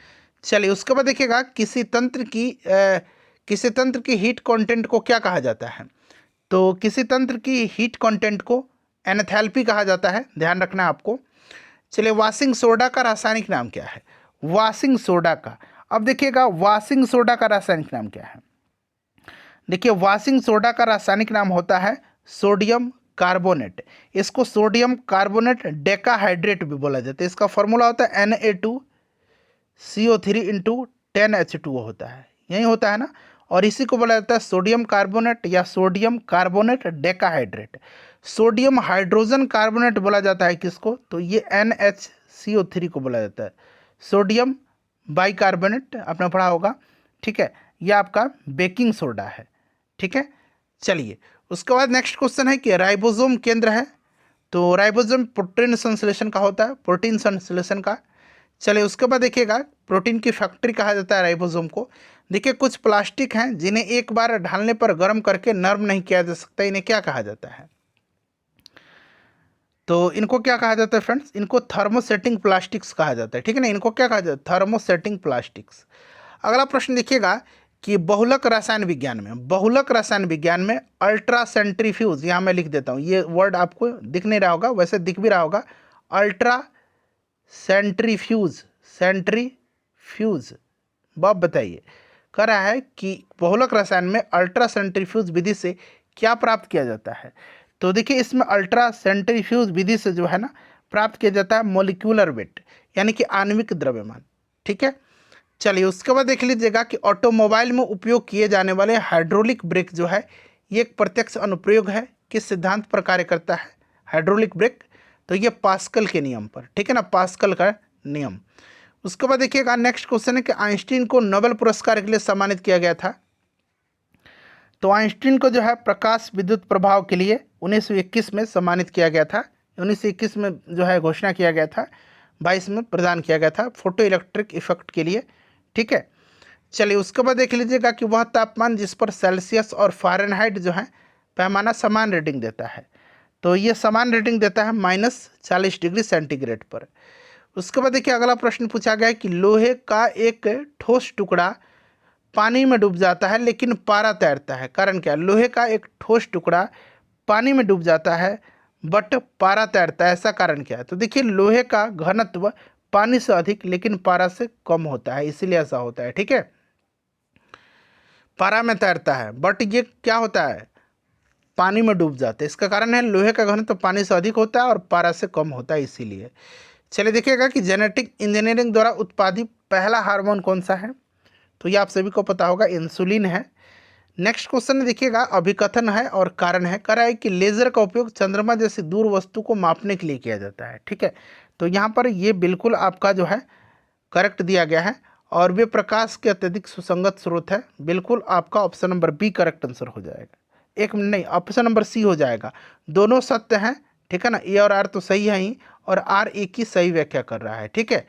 चलिए उसके बाद देखिएगा किसी तंत्र की हीट कंटेंट को क्या कहा जाता है। तो किसी तंत्र की हीट कंटेंट को एनाथैल्पी कहा जाता है, ध्यान रखना है आपको। चलिए वॉशिंग सोडा का रासायनिक नाम क्या है? वॉशिंग सोडा का, अब देखिएगा वॉशिंग सोडा का रासायनिक नाम क्या है? देखिए वॉशिंग सोडा का रासायनिक नाम होता है सोडियम कार्बोनेट। इसको सोडियम कार्बोनेट डेकाहाइड्रेट भी बोला जाता है। इसका फॉर्मूला होता है Na2CO3 इंटू 10H2O होता है, यही होता है ना। और इसी को बोला जाता है सोडियम कार्बोनेट या sodium carbonate decahydrate. Sodium hydrogen carbonate बोला जाता है किसको? तो ये NHCO3 को बोला जाता है। सोडियम बाइकार्बोनेट आपने पढ़ा होगा, ठीक है। ये आपका बेकिंग सोडा है, ठीक है। चलिए उसके बाद नेक्स्ट क्वेश्चन है कि राइबोसोम केंद्र है, तो राइबोसोम प्रोटीन संश्लेषण का होता है, प्रोटीन संश्लेषण का। चलिए उसके बाद देखिएगा प्रोटीन की फैक्ट्री कहा जाता है राइबोसोम को। देखिए कुछ प्लास्टिक हैं जिन्हें एक बार ढालने पर गर्म करके नर्म नहीं किया जा सकता, इन्हें क्या कहा जाता है? तो इनको क्या कहा जाता है फ्रेंड्स? इनको थर्मोसेटिंग प्लास्टिक्स कहा जाता है, ठीक है ना। इनको क्या कहा जाता है? Thermosetting plastics. अगला प्रश्न देखिएगा कि बहुलक रसायन विज्ञान में, बहुलक रसायन विज्ञान में अल्ट्रा सेंट्रीफ्यूज, यहाँ मैं लिख देता हूँ, ये वर्ड आपको दिख नहीं रहा होगा, वैसे दिख भी रहा होगा। अल्ट्रा सेंट्रीफ्यूज, सेंट्रीफ्यूज, बाप बताइए, कह रहा है कि बहुलक रसायन में अल्ट्रा सेंट्रीफ्यूज विधि से क्या प्राप्त किया जाता है? तो देखिए इसमें अल्ट्रा सेंट्रीफ्यूज विधि से जो है ना प्राप्त किया जाता है मॉलिक्यूलर वेट, यानी कि आणविक द्रव्यमान, ठीक है। चलिए उसके बाद देख लीजिएगा कि ऑटोमोबाइल में उपयोग किए जाने वाले हाइड्रोलिक ब्रेक जो है ये एक प्रत्यक्ष अनुप्रयोग है, किस सिद्धांत पर कार्य करता है हाइड्रोलिक ब्रेक? तो ये पास्कल के नियम पर, ठीक है ना, पास्कल का नियम। उसके बाद देखिएगा नेक्स्ट क्वेश्चन है कि आइंस्टीन को नोबेल पुरस्कार के लिए सम्मानित किया गया था। तो आइंस्टीन को जो है प्रकाश विद्युत प्रभाव के लिए 1921 में सम्मानित किया गया था। 1921 में जो है घोषणा किया गया था, 22 में प्रदान किया गया था फोटो इलेक्ट्रिक इफेक्ट के लिए, ठीक है। चलिए उसके बाद देख लीजिएगा कि वह तापमान जिस पर सेल्सियस और फ़ारेनहाइट जो है पैमाना समान रीडिंग देता है, तो ये समान रीडिंग देता है -40 डिग्री सेंटीग्रेड पर। उसके बाद देखिए अगला प्रश्न पूछा गया है कि लोहे का एक ठोस टुकड़ा पानी में डूब जाता है लेकिन पारा तैरता है, कारण क्या? लोहे का एक ठोस टुकड़ा पानी में डूब जाता है बट पारा तैरता है, ऐसा कारण क्या है? तो देखिए लोहे का घनत्व पानी से अधिक लेकिन पारा से कम होता है, इसीलिए ऐसा होता है, ठीक है। पारा में तैरता है बट ये क्या होता है? पानी में डूब जाते हैं। इसका कारण है लोहे का घनत्व पानी से अधिक होता है और पारा से कम होता है, इसीलिए। चलिए देखिएगा कि जेनेटिक इंजीनियरिंग द्वारा उत्पादित पहला हार्मोन कौन सा है? तो ये आप सभी को पता होगा, इंसुलिन है। नेक्स्ट क्वेश्चन देखिएगा अभिकथन है और कारण है। कह रहा है कि लेजर का उपयोग चंद्रमा जैसी दूर वस्तु को मापने के लिए किया जाता है, ठीक है। तो यहाँ पर ये बिल्कुल आपका जो है करेक्ट दिया गया है और वे प्रकाश के अत्यधिक सुसंगत स्रोत है, बिल्कुल आपका option number B correct answer हो जाएगा। एक मिनट नहीं, ऑप्शन नंबर सी हो जाएगा, दोनों सत्य हैं, ठीक है ना। ए और आर तो सही है ही और आर एक ही सही व्याख्या कर रहा है, ठीक है।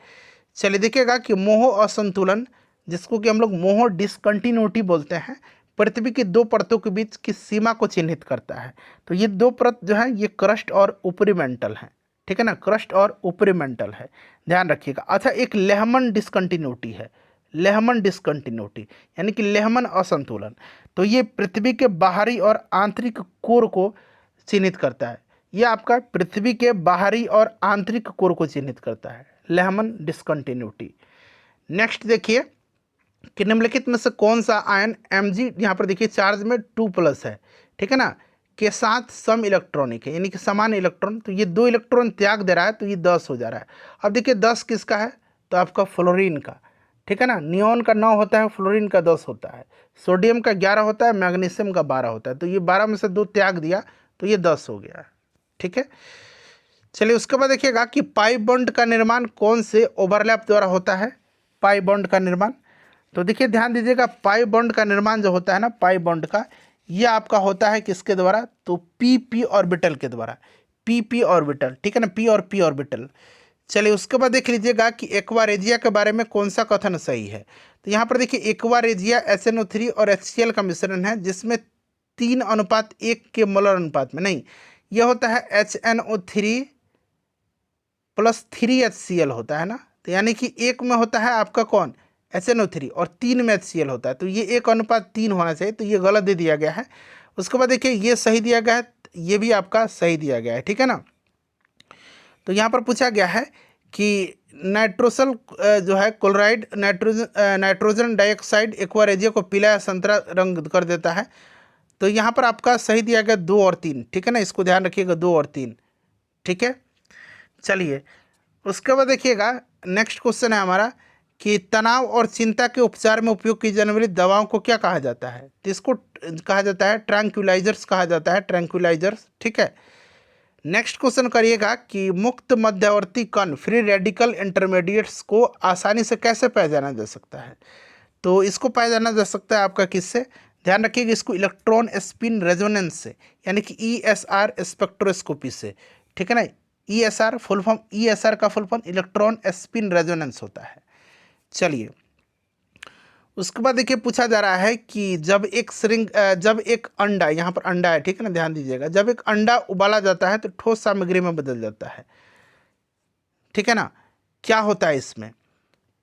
चलिए देखिएगा कि मोह असंतुलन, जिसको कि हम लोग मोह डिसकंटिन्यूटी बोलते हैं, पृथ्वी की दो परतों के बीच की सीमा को चिन्हित करता है। तो ये दो परत जो है ये क्रस्ट और ऊपरी मेंटल है, ठीक है ना, क्रस्ट और ऊपरी मेंटल है, ध्यान रखिएगा। अच्छा एक लेहमन डिसकंटिन्यूटी है, लेहमन डिसकंटिन्यूटी यानी कि लेहमन असंतुलन, तो ये पृथ्वी के बाहरी और आंतरिक कोर को चिन्हित करता है। ये आपका पृथ्वी के बाहरी और आंतरिक कोर को चिन्हित करता है, लेहमन डिसकंटिन्यूटी। नेक्स्ट देखिए कि निम्नलिखित में से कौन सा आयन Mg यहाँ पर देखिए चार्ज में 2+ है, ठीक है ना, के साथ सम इलेक्ट्रॉनिक है, यानी कि समान इलेक्ट्रॉन। तो ये 2 इलेक्ट्रॉन त्याग दे रहा है तो ये 10 हो जा रहा है। अब देखिए 10 किसका है? तो आपका फ्लोरीन का, ठीक है ना। नियॉन का 9 होता है, फ्लोरीन का 10 होता है, सोडियम का 11 होता है, मैग्नीशियम का 12 होता है। तो ये 12 में से 2 त्याग दिया तो ये 10 हो गया, ठीक है। चलिए उसके बाद देखिएगा कि पाई बॉन्ड का निर्माण कौन से ओवरलैप द्वारा होता है? पाई बॉन्ड का निर्माण, तो देखिए ध्यान दीजिएगा पाई बॉन्ड का निर्माण जो होता है ना, पाई बॉन्ड का, ये आपका होता है किसके द्वारा? तो p ऑर्बिटल के द्वारा, p ऑर्बिटल, ठीक है ना, p और p ऑर्बिटल। चलिए उसके बाद देख लीजिएगा कि एक्वारेजिया के बारे में कौन सा कथन सही है? तो यहाँ पर देखिए एक्वारेजिया HNO3 और HCl का मिश्रण है जिसमें 3:1 के मोलर अनुपात में, नहीं, यह होता है HNO3 + 3HCl होता है ना। तो यानी कि एक में होता है आपका कौन? HNO3 और 3 में HCl होता है, तो ये 1:3 होना चाहिए, तो ये गलत दे दिया गया है। उसके बाद देखिए ये सही दिया गया है ये भी आपका सही दिया गया है, ठीक है ना। तो यहाँ पर पूछा गया है कि नाइट्रोसल जो है क्लोराइड नाइट्रोजन डाइऑक्साइड एक्वारेजिया को पीला या संतरा रंग कर देता है। तो यहाँ पर आपका सही दिया गया 2 और 3, ठीक है ना, इसको ध्यान रखिएगा 2 और 3, ठीक है। चलिए उसके बाद देखिएगा नेक्स्ट क्वेश्चन है हमारा कि तनाव और चिंता के उपचार में उपयोग की जाने वाली दवाओं को क्या कहा जाता है। तो इसको कहा जाता है ट्रैंक्विलाइजर्स कहा जाता है, ट्रैंक्विलाइजर्स, ठीक है। नेक्स्ट क्वेश्चन करिएगा कि मुक्त मध्यवर्ती कण फ्री रेडिकल इंटरमीडिएट्स को आसानी से कैसे पहचाना जा सकता है। तो इसको पहचाना जा सकता है आपका किससे, ध्यान रखिएगा, इसको इलेक्ट्रॉन स्पिन रेजोनेंस से, यानी कि ESR स्पेक्ट्रोस्कोपी से, ठीक है ना। ESR फुल फॉर्म, ESR का full form electron spin resonance होता है। चलिए उसके बाद देखिए पूछा जा रहा है कि जब एक अंडा, यहाँ पर अंडा है, ठीक है ना, ध्यान दीजिएगा, जब एक अंडा उबाला जाता है तो ठोस सामग्री में बदल जाता है, ठीक है ना, क्या होता है इसमें।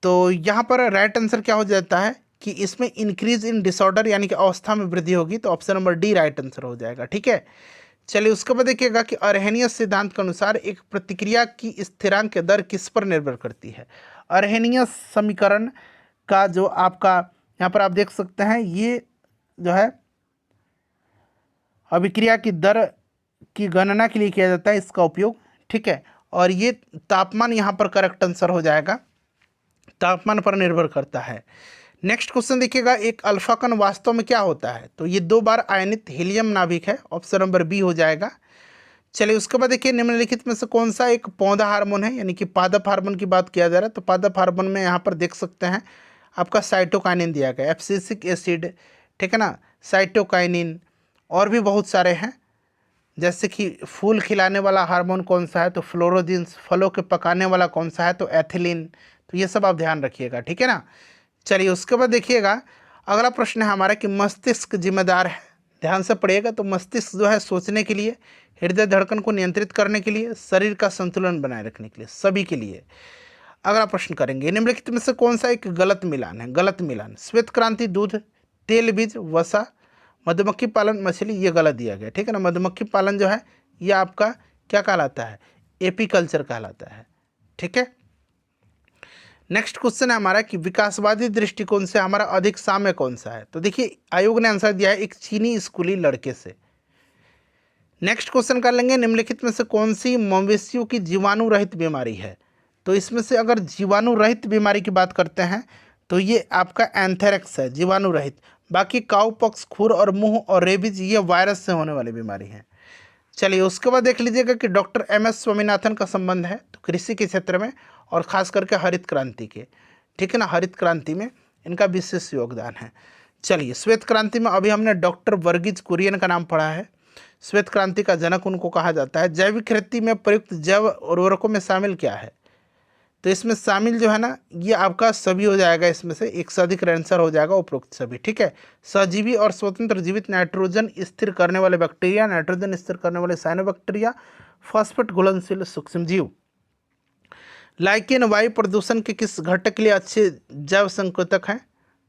तो यहाँ पर राइट आंसर क्या हो जाता है कि इसमें इंक्रीज इन डिसऑर्डर यानी कि अवस्था में वृद्धि होगी। तो option number D right answer हो जाएगा, ठीक है। चलिए उसके बाद देखिएगा कि अर्हेनियस सिद्धांत के अनुसार एक प्रतिक्रिया की स्थिरांक दर किस पर निर्भर करती है। अर्हेनियस समीकरण का जो आपका यहाँ पर आप देख सकते हैं, ये जो है अभिक्रिया की दर की गणना के लिए किया जाता है इसका उपयोग, ठीक है। और ये तापमान यहाँ पर करेक्ट आंसर हो जाएगा, तापमान पर निर्भर करता है। नेक्स्ट क्वेश्चन देखिएगा, एक अल्फा कण वास्तव में क्या होता है। तो ये 2 बार आयनित हीलियम नाभिक है, ऑप्शन नंबर बी हो जाएगा। चलिए उसके बाद देखिए निम्नलिखित में से कौन सा एक पौधा हार्मोन है, यानी कि पादप हार्मोन की बात किया जा रहा है। तो पादप हार्मोन में यहाँ पर देख सकते हैं आपका साइटोकाइनिन दिया गया, एब्सिसिक एसिड, ठीक है ना, साइटोकाइनिन, और भी बहुत सारे हैं। जैसे कि फूल खिलाने वाला हार्मोन कौन सा है, तो फ्लोरोजिन्स, फलों के पकाने वाला कौन सा है, तो एथिलीन। तो ये सब आप ध्यान रखिएगा, ठीक है ना। चलिए उसके बाद देखिएगा अगला प्रश्न है हमारा कि मस्तिष्क जिम्मेदार है, ध्यान से पढ़िएगा। तो मस्तिष्क जो है सोचने के लिए, हृदय धड़कन को नियंत्रित करने के लिए, शरीर का संतुलन बनाए रखने के लिए, सभी के लिए। अगला प्रश्न करेंगे, निम्नलिखित में से कौन सा एक गलत मिलान है। गलत मिलान, श्वेत क्रांति, दूध, तेल बीज, वसा, मधुमक्खी पालन, मछली, ये गलत दिया गया, ठीक है ना। मधुमक्खी पालन जो है ये आपका क्या कहलाता है, एपीकल्चर कहलाता है, ठीक है। नेक्स्ट क्वेश्चन है हमारा कि विकासवादी दृष्टिकोण से हमारा अधिक साम्य कौन सा है। तो देखिए आयोग ने आंसर दिया है एक चीनी स्कूली लड़के से। नेक्स्ट क्वेश्चन कर लेंगे, निम्नलिखित में से कौन सी मवेशियों की जीवाणु रहित बीमारी है। तो इसमें से अगर जीवाणु रहित बीमारी की बात करते हैं तो ये आपका एंथ्रेक्स है, जीवाणु रहित। बाकी काउपॉक्स, खुर और मुंह और रेबीज ये वायरस से होने वाली बीमारी है। चलिए उसके बाद देख लीजिएगा कि डॉक्टर MS स्वामीनाथन का संबंध है तो कृषि के क्षेत्र में और ख़ास करके हरित क्रांति के, ठीक है ना, हरित क्रांति में इनका विशेष योगदान है। चलिए श्वेत क्रांति में अभी हमने डॉक्टर वर्गीज कुरियन का नाम पढ़ा है, श्वेत क्रांति का जनक उनको कहा जाता है। जैविक खेती में प्रयुक्त जैव उर्वरकों में शामिल क्या है। तो इसमें शामिल जो है ना ये आपका सभी हो जाएगा, इसमें से एक से अधिक आंसर हो जाएगा उपरोक्त सभी, ठीक है। सजीवी और स्वतंत्र जीवित, नाइट्रोजन स्थिर करने वाले बैक्टीरिया, नाइट्रोजन स्थिर करने वाले साइनोबैक्टीरिया, फॉस्फेट घुलनशील सूक्ष्म जीव। लाइकेन वायु प्रदूषण के किस घटक के लिए अच्छे जैव संकेतक हैं।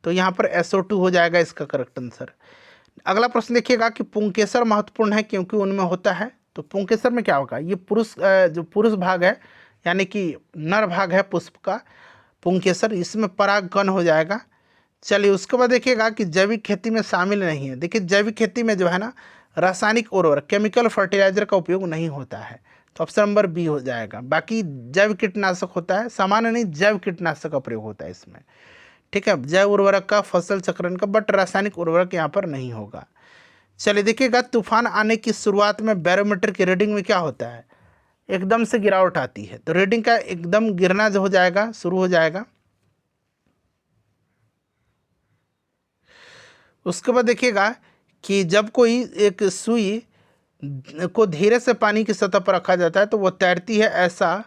तो यहाँ पर SO2 हो जाएगा इसका करेक्ट आंसर। अगला प्रश्न देखिएगा कि पुंकेसर महत्वपूर्ण है क्योंकि उनमें होता है। तो पुंकेसर में क्या होगा, ये जो पुरुष भाग है यानी कि नर भाग है पुष्प का पुंकेसर, इसमें परागकण हो जाएगा। चलिए उसके बाद देखिएगा कि जैविक खेती में शामिल नहीं है। देखिए जैविक खेती में जो है ना रासायनिक उर्वरक, केमिकल फर्टिलाइजर का उपयोग नहीं होता है। तो ऑप्शन नंबर बी हो जाएगा। बाकी जैव कीटनाशक होता है, सामान्य नहीं, जैव कीटनाशक का प्रयोग होता है इसमें, ठीक है, जैव उर्वरक का, फसल चक्रण का, बट रासायनिक उर्वरक यहाँ पर नहीं होगा। चलिए देखिएगा तूफान आने की शुरुआत में बैरोमीटर की रीडिंग में क्या होता है, एकदम से गिरावट आती है। तो रीडिंग का एकदम गिरना जो हो जाएगा, शुरू हो जाएगा। उसके बाद देखिएगा कि जब कोई एक सुई को धीरे से पानी की सतह पर रखा जाता है तो वो तैरती है, ऐसा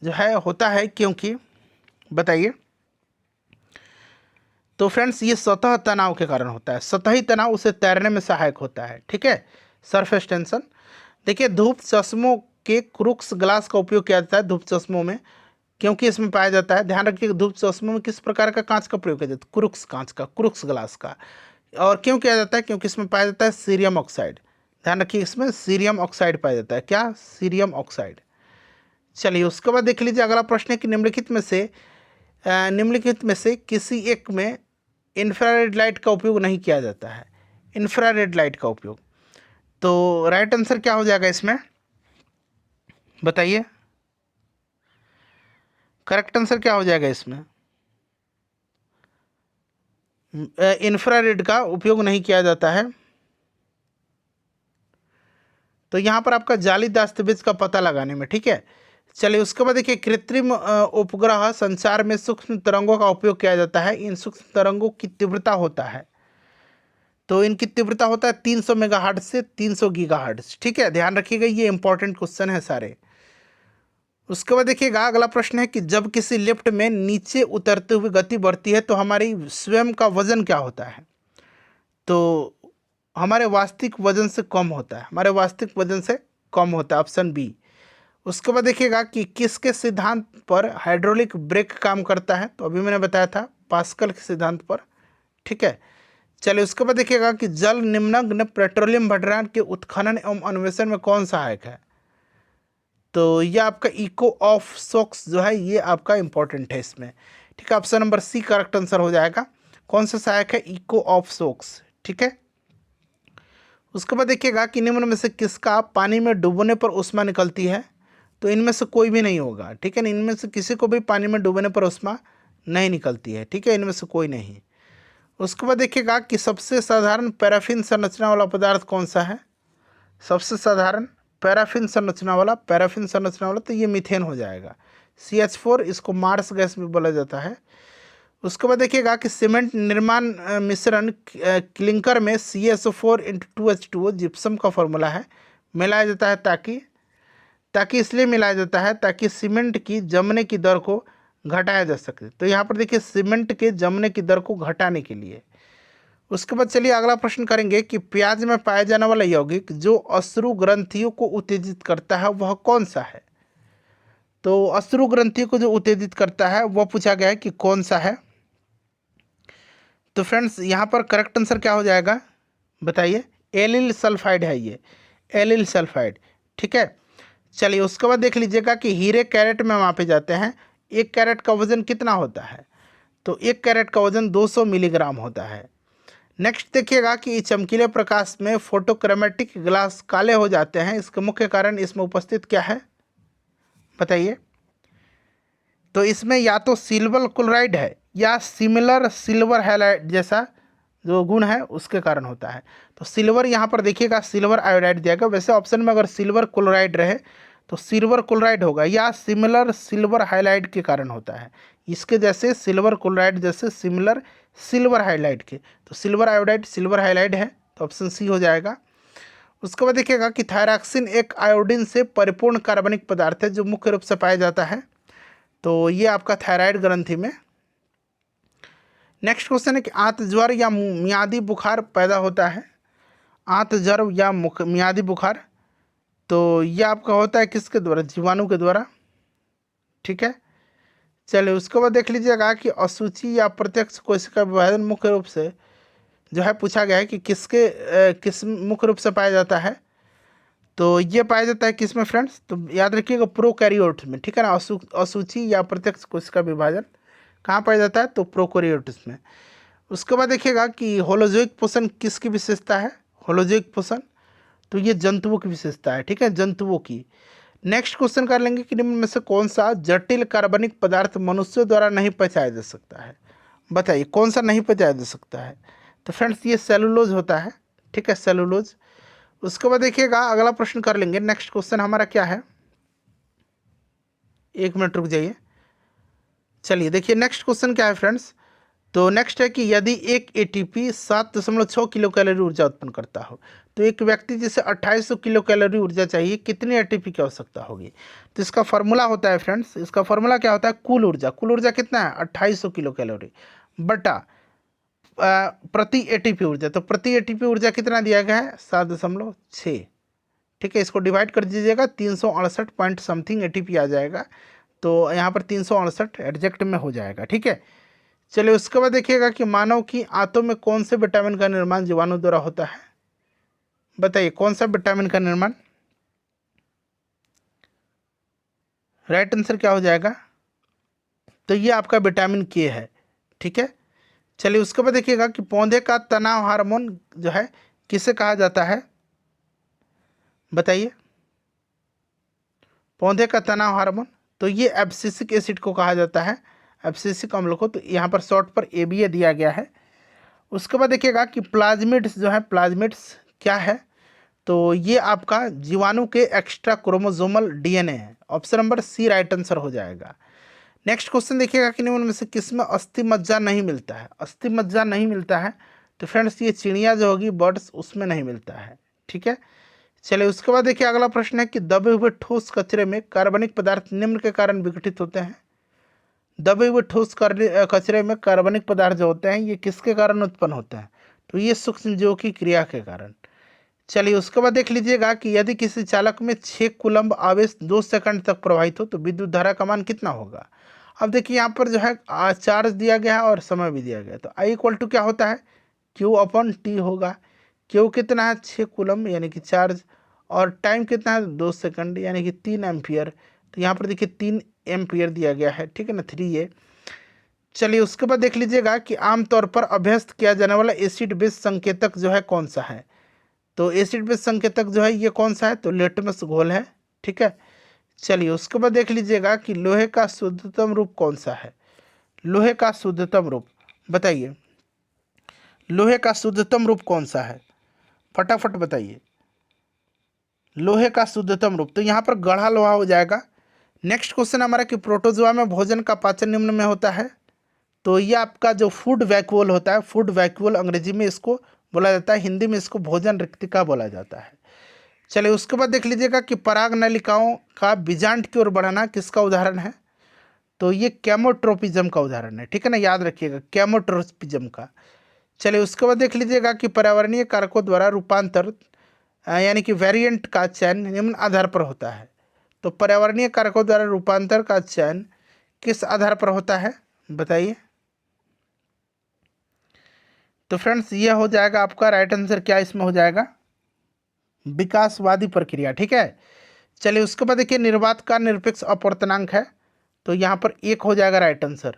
जो है होता है क्योंकि, बताइए। तो फ्रेंड्स ये सतह तनाव के कारण होता है, सतही तनाव उसे तैरने में सहायक होता है, ठीक है, सरफेस टेंशन। देखिए धूप चश्मों के क्रूक्स ग्लास का उपयोग किया जाता है धूप चश्मों में, क्योंकि इसमें पाया जाता है, ध्यान रखिए धूप चश्मों में किस प्रकार का कांच का प्रयोग किया जाता है, क्रूक्स कांच का, क्रूक्स ग्लास का। और क्यों किया जाता है, क्योंकि इसमें पाया जाता है सीरियम ऑक्साइड, ध्यान रखिए इसमें सीरियम ऑक्साइड पाया जाता है। क्या? Cerium oxide. चलिए उसके बाद देख लीजिए अगला प्रश्न है कि निम्नलिखित में से किसी एक में इंफ्रारेड लाइट का उपयोग नहीं किया जाता है। इंफ्रारेड लाइट का उपयोग, तो राइट आंसर क्या हो जाएगा इसमें, बताइए। करेक्ट आंसर क्या हो जाएगा इसमें? इंफ्रारेड का उपयोग नहीं किया जाता है। तो यहाँ पर आपका जाली दस्तावेज का पता लगाने में, ठीक है। चलिए उसके बाद देखिए कृत्रिम उपग्रह संचार में सूक्ष्म तरंगों का उपयोग किया जाता है। इन सूक्ष्म तरंगों की तीव्रता होता है, तो इनकी तीव्रता होता है 300 मेगाहर्ट्ज से 300 गीगाहर्ट्ज, ठीक है। ध्यान रखिएगा ये इंपॉर्टेंट क्वेश्चन है सारे। उसके बाद देखिएगा अगला प्रश्न है कि जब किसी लिफ्ट में नीचे उतरते हुए गति बढ़ती है तो हमारी स्वयं का वजन क्या होता है? तो हमारे वास्तविक वजन से कम होता है, हमारे वास्तविक वजन से कम होता है, ऑप्शन बी। उसके बाद देखिएगा कि किसके सिद्धांत पर हाइड्रोलिक ब्रेक काम करता है? तो अभी मैंने बताया था पास्कल के सिद्धांत पर, ठीक है। चलिए उसके बाद देखिएगा कि जल निम्नग्न पेट्रोलियम भंडारण के उत्खनन एवं अन्वेषण में कौन सहायक है? तो ये आपका इको ऑफ सोक्स जो है ये आपका इंपॉर्टेंट है इसमें, ठीक है। Option number C correct answer हो जाएगा। कौन सा सहायक है? इको ऑफ सोक्स, ठीक है। उसके बाद देखिएगा कि निम्न में से किसका पानी में डूबने पर ऊष्मा निकलती है? तो इनमें से कोई भी नहीं होगा, ठीक है ना। इनमें से किसी को भी पानी में डूबने पर ऊष्मा नहीं निकलती है, ठीक है, इनमें से कोई नहीं। उसके बाद देखिएगा कि सबसे साधारण पैराफिन संरचना वाला पदार्थ कौन सा है? सबसे साधारण पैराफिन संरचना वाला तो ये मीथेन हो जाएगा, CH4। इसको मार्स गैस भी बोला जाता है। उसके बाद देखिएगा कि सीमेंट निर्माण मिश्रण क्लिंकर में CaSO4 × 2H2O जिप्सम का फॉर्मूला है, मिलाया जाता है ताकि इसलिए मिलाया जाता है ताकि सीमेंट की जमने की दर को घटाया जा सके। तो यहाँ पर देखिए सीमेंट के जमने की दर को घटाने के लिए। उसके बाद चलिए अगला प्रश्न करेंगे कि प्याज में पाया जाने वाला यौगिक जो अश्रु ग्रंथियों को उत्तेजित करता है वह कौन सा है? तो अश्रु ग्रंथियों को जो उत्तेजित करता है वह पूछा गया है कि कौन सा है। तो फ्रेंड्स यहाँ पर करेक्ट आंसर क्या हो जाएगा, बताइए। एलिल सल्फाइड है ये, एलिल सल्फाइड, ठीक है। चलिए उसके बाद देख लीजिएगा कि हीरे कैरेट में मापे जाते हैं। 1 कैरेट का वजन कितना होता है? तो 1 कैरेट का वजन 200 मिलीग्राम होता है। नेक्स्ट देखिएगा कि चमकीले प्रकाश में फोटोक्रोमेटिक ग्लास काले हो जाते हैं, इसका मुख्य कारण इसमें उपस्थित क्या है, बताइए। तो इसमें या तो सिल्वर क्लोराइड है या सिमिलर सिल्वर हैलाइड जैसा जो गुण है उसके कारण होता है। तो सिल्वर यहाँ पर देखिएगा सिल्वर आयोडाइड दिया गया, वैसे ऑप्शन में अगर सिल्वर क्लोराइड रहे तो सिल्वर क्लोराइड होगा, या सिमिलर सिल्वर हाइलाइट के कारण होता है, इसके जैसे सिल्वर क्लोराइड जैसे सिमिलर सिल्वर हाइलाइट के। तो सिल्वर आयोडाइड सिल्वर हाइलाइट है, तो ऑप्शन सी हो जाएगा। उसके बाद देखिएगा कि थायरॉक्सिन एक आयोडीन से परिपूर्ण कार्बनिक पदार्थ है जो मुख्य रूप से पाया जाता है, तो ये आपका थायराइड ग्रंथि में। नेक्स्ट क्वेश्चन है कि आंत ज्वर या मियादी बुखार पैदा होता है। आंत ज्वर या मियादी बुखार, तो ये आपका होता है किसके द्वारा? जीवाणु के द्वारा, ठीक है। चलिए उसके बाद देख लीजिएगा कि अशुचि या प्रत्यक्ष कोशिका विभाजन मुख्य रूप से जो है पूछा गया है कि किस मुख्य रूप से पाया जाता है। तो ये पाया जाता है किस में फ्रेंड्स? तो याद रखिएगा प्रोकैरियोट्स में, ठीक है ना। अशुचि या प्रत्यक्ष कोशिका विभाजन कहाँ पाया जाता है? तो प्रोकैरियोट्स में। उसके बाद देखिएगा कि होलोजोइक पोषण किसकी विशेषता है? होलोजोइक पोषण, तो ये जंतुओं की विशेषता है, ठीक है, जंतुओं की। नेक्स्ट क्वेश्चन कर लेंगे कि निम्न में से कौन सा जटिल कार्बनिक पदार्थ मनुष्यों द्वारा नहीं पचाया जा सकता है, बताइए कौन सा नहीं पचाया जा सकता है? तो फ्रेंड्स ये सेलुलोज होता है, ठीक है, सेलुलोज। उसके बाद देखिएगा अगला प्रश्न कर लेंगे। नेक्स्ट क्वेश्चन हमारा क्या है, 1 मिनट रुक जाइए। चलिए देखिए नेक्स्ट क्वेश्चन क्या है फ्रेंड्स। तो नेक्स्ट है कि यदि एक ATP 7.6 किलो कैलोरी ऊर्जा उत्पन्न करता हो तो एक व्यक्ति जिसे 2800 किलो कैलोरी ऊर्जा चाहिए, कितनी ATP की आवश्यकता होगी? तो इसका फॉर्मूला होता है फ्रेंड्स, इसका फॉर्मूला क्या होता है? कुल ऊर्जा कितना है? 2800 किलो कैलोरी बटा प्रति ATP ऊर्जा। तो प्रति ATP ऊर्जा कितना दिया गया है? 7.6, ठीक है। इसको डिवाइड कर दीजिएगा, 368 पॉइंट समथिंग ATP आ जाएगा, तो यहाँ पर 368 एग्जैक्ट में हो जाएगा, ठीक है। चलिए उसके बाद देखिएगा कि मानव की आंतों में कौन से विटामिन का निर्माण जीवाणु द्वारा होता है? बताइए कौन सा विटामिन का निर्माण? राइट आंसर क्या हो जाएगा? तो ये आपका विटामिन के है। ठीक है, चलिए उसके बाद देखिएगा कि पौधे का तनाव हार्मोन जो है किसे कहा जाता है? बताइए, पौधे का तनाव हार्मोन, तो ये एब्सिसिक एसिड को कहा जाता है, एब्सिसिक अम्ल को। तो यहाँ पर शॉर्ट पर ABA दिया गया है। उसके बाद देखिएगा कि प्लाज्मिड्स जो है, प्लाज्मिड्स क्या है? तो ये आपका जीवाणु के एक्स्ट्रा क्रोमोसोमल DNA है। Option number C right answer हो जाएगा। नेक्स्ट क्वेश्चन देखिएगा कि निम्न में से किसमें अस्थि मज्जा नहीं मिलता है? अस्थि मज्जा नहीं मिलता है तो फ्रेंड्स ये चिड़िया जो होगी, बर्ड्स, उसमें नहीं मिलता है। ठीक है, चलिए उसके बाद देखिए अगला प्रश्न है कि दबे हुए ठोस कचरे में कार्बनिक पदार्थ निम्न के कारण विघटित होते हैं। दबे हुए ठोस कचरे में कार्बनिक पदार्थ जो होते हैं ये किसके कारण उत्पन्न होते हैं? तो ये सूक्ष्मजीवों की क्रिया के कारण। चलिए उसके बाद देख लीजिएगा कि यदि किसी चालक में 6 कूलम्ब आवेश 2 सेकंड तक प्रवाहित हो तो विद्युत धारा का मान कितना होगा? अब देखिए यहाँ पर जो है चार्ज दिया गया है और समय भी दिया गया है। तो I = क्या होता है? Q/T होगा। Q कितना है? 6 कूलम्ब यानी कि चार्ज, और टाइम कितना है? 2 सेकंड यानी कि 3 एम्पियर। तो यहाँ पर देखिए 3 एम्पियर दिया गया है। ठीक है ना, 3A। चलिए उसके बाद देख लीजिएगा कि आमतौर पर अभ्यस्त किया जाने वाला एसिड बेस संकेतक जो है कौन सा है? तो एसिड बेस संकेतक जो है ये कौन सा है? तो लिटमस घोल है। ठीक है, चलिए उसके बाद देख लीजिएगा कि लोहे का शुद्धतम रूप कौन सा है? लोहे का शुद्धतम रूप बताइए, लोहे का शुद्धतम रूप कौन सा है? फटाफट बताइए, लोहे का शुद्धतम रूप। तो यहाँ पर गढ़ा लोहा हो जाएगा। नेक्स्ट क्वेश्चन हमारा कि प्रोटोजोआ में भोजन का पाचन निम्न में होता है। तो ये आपका जो फूड वैक्यूल होता है, फूड वैक्यूल अंग्रेजी में इसको बोला जाता है, हिंदी में इसको भोजन रिक्तिका बोला जाता है। चलिए उसके बाद देख लीजिएगा कि पराग नलिकाओं का बीजांड की ओर बढ़ाना किसका उदाहरण है? तो ये कैमोट्रोपिज्म का उदाहरण है। ठीक है ना, याद रखिएगा कैमोट्रोपिज्म का। चलिए उसके बाद देख लीजिएगा कि पर्यावरणीय कारकों द्वारा रूपांतर यानी कि वेरिएंट का चयन निम्न आधार पर होता है। तो पर्यावरणीय कारकों द्वारा रूपांतर का चयन किस आधार पर होता है? बताइए। तो फ्रेंड्स ये हो जाएगा आपका राइट आंसर। क्या इसमें हो जाएगा? विकासवादी प्रक्रिया। ठीक है, चलिए उसके बाद देखिए निर्वात का निरपेक्ष अपवर्तनांक है, तो यहाँ पर 1 हो जाएगा राइट आंसर।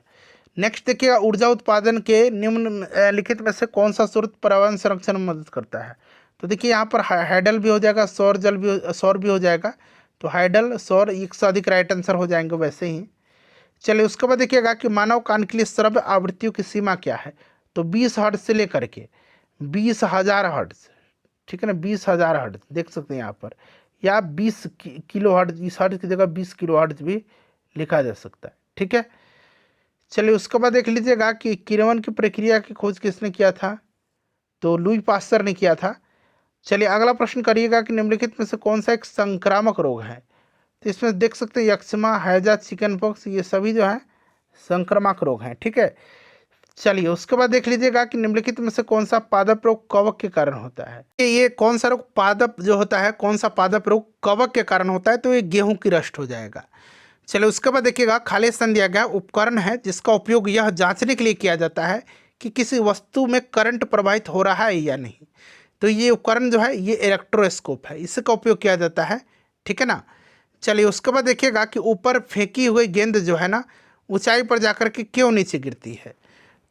नेक्स्ट देखिएगा ऊर्जा उत्पादन के निम्नलिखित में से कौन सा स्रोत पर्यावरण संरक्षण में मदद करता है? तो देखिए यहाँ पर हाइडल भी हो जाएगा, सौर भी हो जाएगा। तो हाइडल, सौर, एक से अधिक राइट आंसर हो जाएंगे वैसे ही। चलिए उसके बाद देखिएगा कि मानव कान के लिए श्रव्य आवृत्तियों की सीमा क्या है? तो 20 हर्ट्ज से लेकर के 20,000 हर्ट्ज। ठीक है ना, 20,000 हर्ट्ज देख सकते हैं यहाँ पर, या 20 किलो हर्ट्ज, इस हर्ट्ज की जगह 20 किलो हर्ट्ज भी लिखा जा सकता है। ठीक है, चलिए उसके बाद देख लीजिएगा कि किण्वन की प्रक्रिया की खोज किसने किया था? तो लुई पास्चर ने किया था। चलिए अगला प्रश्न करिएगा कि निम्नलिखित में से कौन सा एक संक्रामक रोग है? तो इसमें देख सकते हैं यक्ष्मा, हैजा, चिकन पॉक्स, ये सभी जो है संक्रामक रोग हैं। ठीक है, चलिए उसके बाद देख लीजिएगा कि निम्नलिखित में से कौन सा पादप रोग कवक के कारण होता है? ये कौन सा रोग पादप जो होता है, कौन सा पादप रोग कवक के कारण होता है? तो ये गेहूं की रस्ट हो जाएगा। चलिए उसके बाद देखिएगा खाली स्थान दिया गया उपकरण है जिसका उपयोग यह जांचने के लिए किया जाता है कि किसी वस्तु में करंट प्रवाहित हो रहा है या नहीं। तो ये उपकरण जो है ये इलेक्ट्रोस्कोप है, इसका उपयोग किया जाता है। ठीक है ना, चलिए उसके बाद देखिएगा कि ऊपर फेंकी हुई गेंद जो है ना ऊंचाई पर जाकर के क्यों नीचे गिरती है?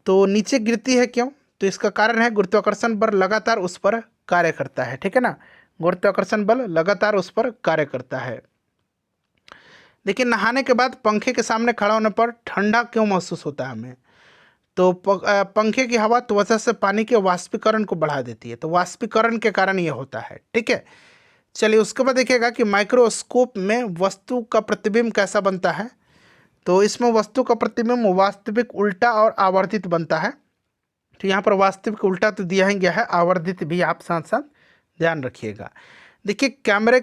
तो नीचे गिरती है क्यों? तो इसका कारण है गुरुत्वाकर्षण बल लगातार उस पर कार्य करता है। ठीक है ना, गुरुत्वाकर्षण बल लगातार उस पर कार्य करता है। देखिए नहाने के बाद पंखे के सामने खड़ा होने पर ठंडा क्यों महसूस होता है हमें? तो पंखे की हवा त्वचा से पानी के वाष्पीकरण को बढ़ा देती है, तो वाष्पीकरण के कारण ये होता है। ठीक है, चलिए उसके बाद देखिएगा कि माइक्रोस्कोप में वस्तु का प्रतिबिंब कैसा बनता है? तो इसमें वस्तु का प्रतिबिंब वास्तविक, उल्टा और आवर्धित बनता है। तो यहाँ पर वास्तविक उल्टा तो दिया ही गया है, आवर्धित भी आप साथ साथ ध्यान रखिएगा। देखिए कैमरे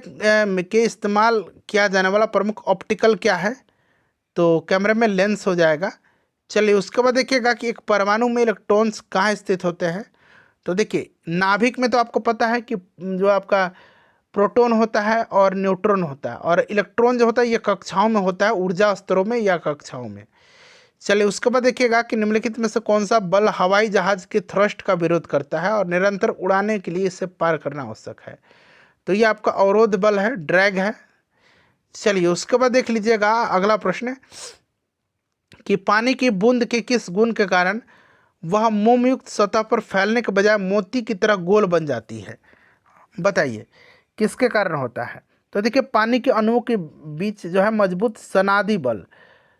के इस्तेमाल किया जाने वाला प्रमुख ऑप्टिकल क्या है? तो कैमरे में लेंस हो जाएगा। चलिए उसके बाद देखिएगा कि एक परमाणु में इलेक्ट्रॉन्स कहाँ स्थित होते हैं? तो देखिए नाभिक में तो आपको पता है कि जो आपका प्रोटॉन होता है और न्यूट्रॉन होता है, और इलेक्ट्रॉन जो होता है ये कक्षाओं में होता है, ऊर्जा स्तरों में या कक्षाओं में। चलिए उसके बाद देखिएगा कि निम्नलिखित में से कौन सा बल हवाई जहाज के थ्रस्ट का विरोध करता है और निरंतर उड़ाने के लिए इसे पार करना आवश्यक है। तो ये आपका अवरोध बल है, ड्रैग है। चलिए उसके बाद देख लीजिएगा अगला प्रश्न कि पानी की बूंद के किस गुण के कारण वह मोमयुक्त सतह पर फैलने के बजाय मोती की तरह गोल बन जाती है। बताइए किसके कारण होता है। तो देखिए पानी के अणुओं के बीच जो है मजबूत सनादि बल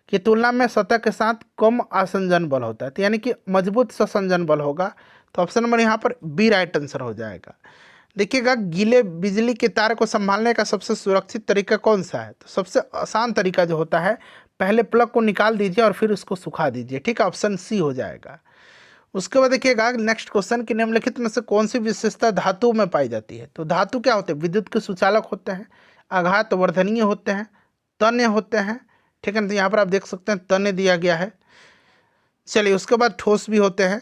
की तुलना में सतह के साथ कम आसंजन बल होता है, तो यानी कि मजबूत संसंजन बल होगा। तो ऑप्शन नंबर यहाँ पर बी राइट आंसर हो जाएगा। देखिएगा गीले बिजली के तार को संभालने का सबसे सुरक्षित तरीका कौन सा है। तो सबसे आसान तरीका जो होता है, पहले प्लग को निकाल दीजिए और फिर उसको सुखा दीजिए, ठीक है, ऑप्शन सी हो जाएगा। उसके बाद देखिएगा नेक्स्ट क्वेश्चन कि निम्नलिखित में से कौन सी विशेषता धातु में पाई जाती है। तो धातु क्या होते हैं, विद्युत के सुचालक होते हैं, आघात वर्धनीय होते हैं, तन्य होते हैं, ठीक है ना। तो यहाँ पर आप देख सकते हैं तन्य दिया गया है। चलिए उसके बाद ठोस भी होते हैं।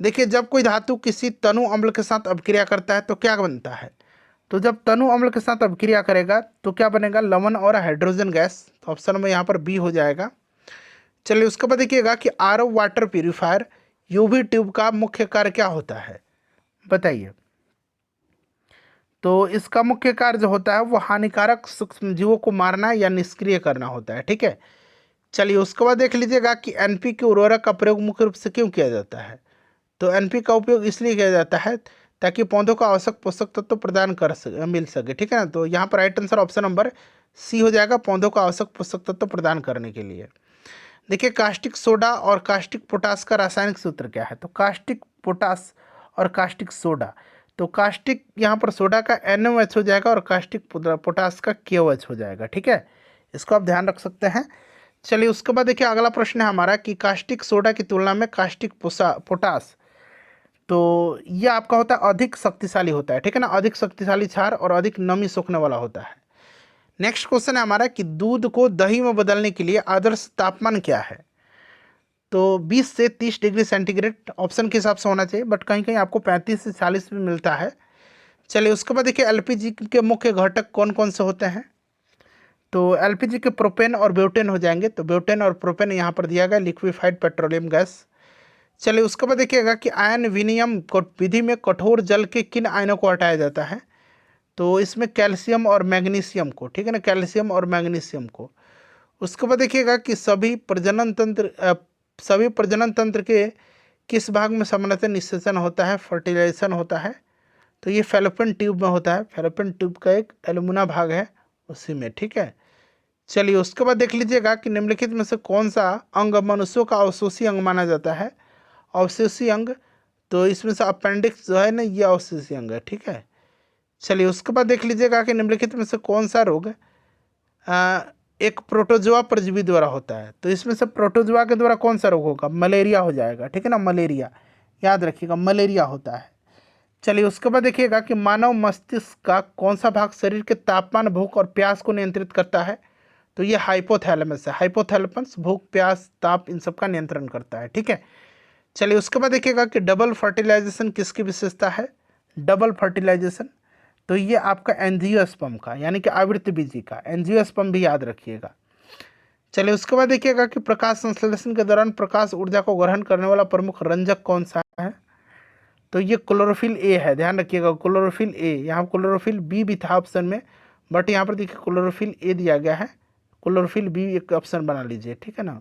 देखिए जब कोई धातु किसी तनु अम्ल के साथ अभिक्रिया करता है तो क्या बनता है। तो जब तनु अम्ल के साथ अभिक्रिया करेगा तो क्या बनेगा, लवण और हाइड्रोजन गैस। तो ऑप्शन में यहाँ पर बी हो जाएगा। चलिए उसके बाद देखिएगा कि RO water purifier UV tube का मुख्य कार्य क्या होता है, बताइए। तो इसका मुख्य कार्य जो होता है वो हानिकारक सूक्ष्म जीवों को मारना या निष्क्रिय करना होता है, ठीक है। चलिए उसके बाद देख लीजिएगा कि एनपीके उर्वरक का प्रयोग मुख्य रूप से क्यों किया जाता है। तो एनपीके का उपयोग इसलिए किया जाता है ताकि पौधों को आवश्यक पोषक तत्व प्रदान मिल सके, ठीक है ना। तो यहाँ पर right answer option number C हो जाएगा, पौधों को आवश्यक पोषक तत्व प्रदान करने के लिए। देखिए कास्टिक सोडा और कास्टिक पोटास का रासायनिक सूत्र क्या है। तो कास्टिक पोटास और कास्टिक सोडा, तो कास्टिक यहाँ पर सोडा का NaOH हो जाएगा और कास्टिक पोटास का KOH हो जाएगा, ठीक है, इसको आप ध्यान रख सकते हैं। चलिए उसके बाद देखिए अगला प्रश्न है हमारा कि कास्टिक सोडा की तुलना में कास्टिक पोटास, तो ये आपका होता है अधिक शक्तिशाली होता है, ठीक है ना, अधिक शक्तिशाली क्षार और अधिक नमी सोखने वाला होता है। नेक्स्ट क्वेश्चन है हमारा कि दूध को दही में बदलने के लिए आदर्श तापमान क्या है। तो 20 से 30 डिग्री सेंटीग्रेड ऑप्शन के हिसाब से होना चाहिए, बट कहीं कहीं आपको 35 से 40 भी मिलता है। चलिए उसके बाद देखिए एलपीजी के मुख्य घटक कौन कौन से होते हैं। तो एलपीजी के प्रोपेन और ब्यूटेन हो जाएंगे। तो ब्यूटेन और प्रोपेन यहाँ पर दिया गया, लिक्विफाइड पेट्रोलियम गैस। चलिए उसके बाद देखिएगा कि आयन विनिमय विधि में कठोर जल के किन आयनों को हटाया जाता है। तो इसमें कैल्शियम और मैग्नीशियम को, ठीक है ना, कैल्शियम और मैग्नीशियम को। उसके बाद देखिएगा कि सभी प्रजनन तंत्र के किस भाग में सामान्यतः निषेचन होता है, फर्टिलाइजेशन होता है। तो ये फैलोपियन ट्यूब में होता है, फैलोपियन ट्यूब का एक एलुमिना भाग है उसी में, ठीक है। चलिए उसके बाद देख लीजिएगा कि निम्नलिखित में से कौन सा अंग मनुष्यों का अवशोषी अंग माना जाता है। अवशोषी अंग, तो इसमें से अपेंडिक्स जो है ना, ये अवशोषी अंग है, ठीक है। चलिए उसके बाद देख लीजिएगा कि निम्नलिखित में से कौन सा रोग एक प्रोटोजोआ परजीवी द्वारा होता है। तो इसमें से प्रोटोजोआ के द्वारा कौन सा रोग होगा, मलेरिया हो जाएगा, ठीक है ना, मलेरिया, याद रखिएगा मलेरिया होता है। चलिए उसके बाद देखिएगा कि मानव मस्तिष्क का कौन सा भाग शरीर के तापमान, भूख और प्यास को नियंत्रित करता है। तो ये हाइपोथैलेमस है, हाइपोथैलेमस भूख, प्यास, ताप इन सब का नियंत्रण करता है, ठीक है। चलिए उसके बाद देखिएगा कि डबल फर्टिलाइजेशन किसकी विशेषता है। डबल फर्टिलाइजेशन, तो ये आपका एंजियोस्पर्म का, यानी कि आवृत्त बीजी का एंजियोस्पर्म भी याद रखिएगा। चलिए उसके बाद देखिएगा कि प्रकाश संश्लेषण के दौरान प्रकाश ऊर्जा को ग्रहण करने वाला प्रमुख रंजक कौन सा है। तो ये क्लोरोफिल ए है, ध्यान रखिएगा क्लोरोफिल ए। यहाँ क्लोरोफिल बी भी था ऑप्शन में, बट यहाँ पर देखिए क्लोरोफिल ए दिया गया है, क्लोरोफिल बी एक ऑप्शन बना लीजिए, ठीक है ना।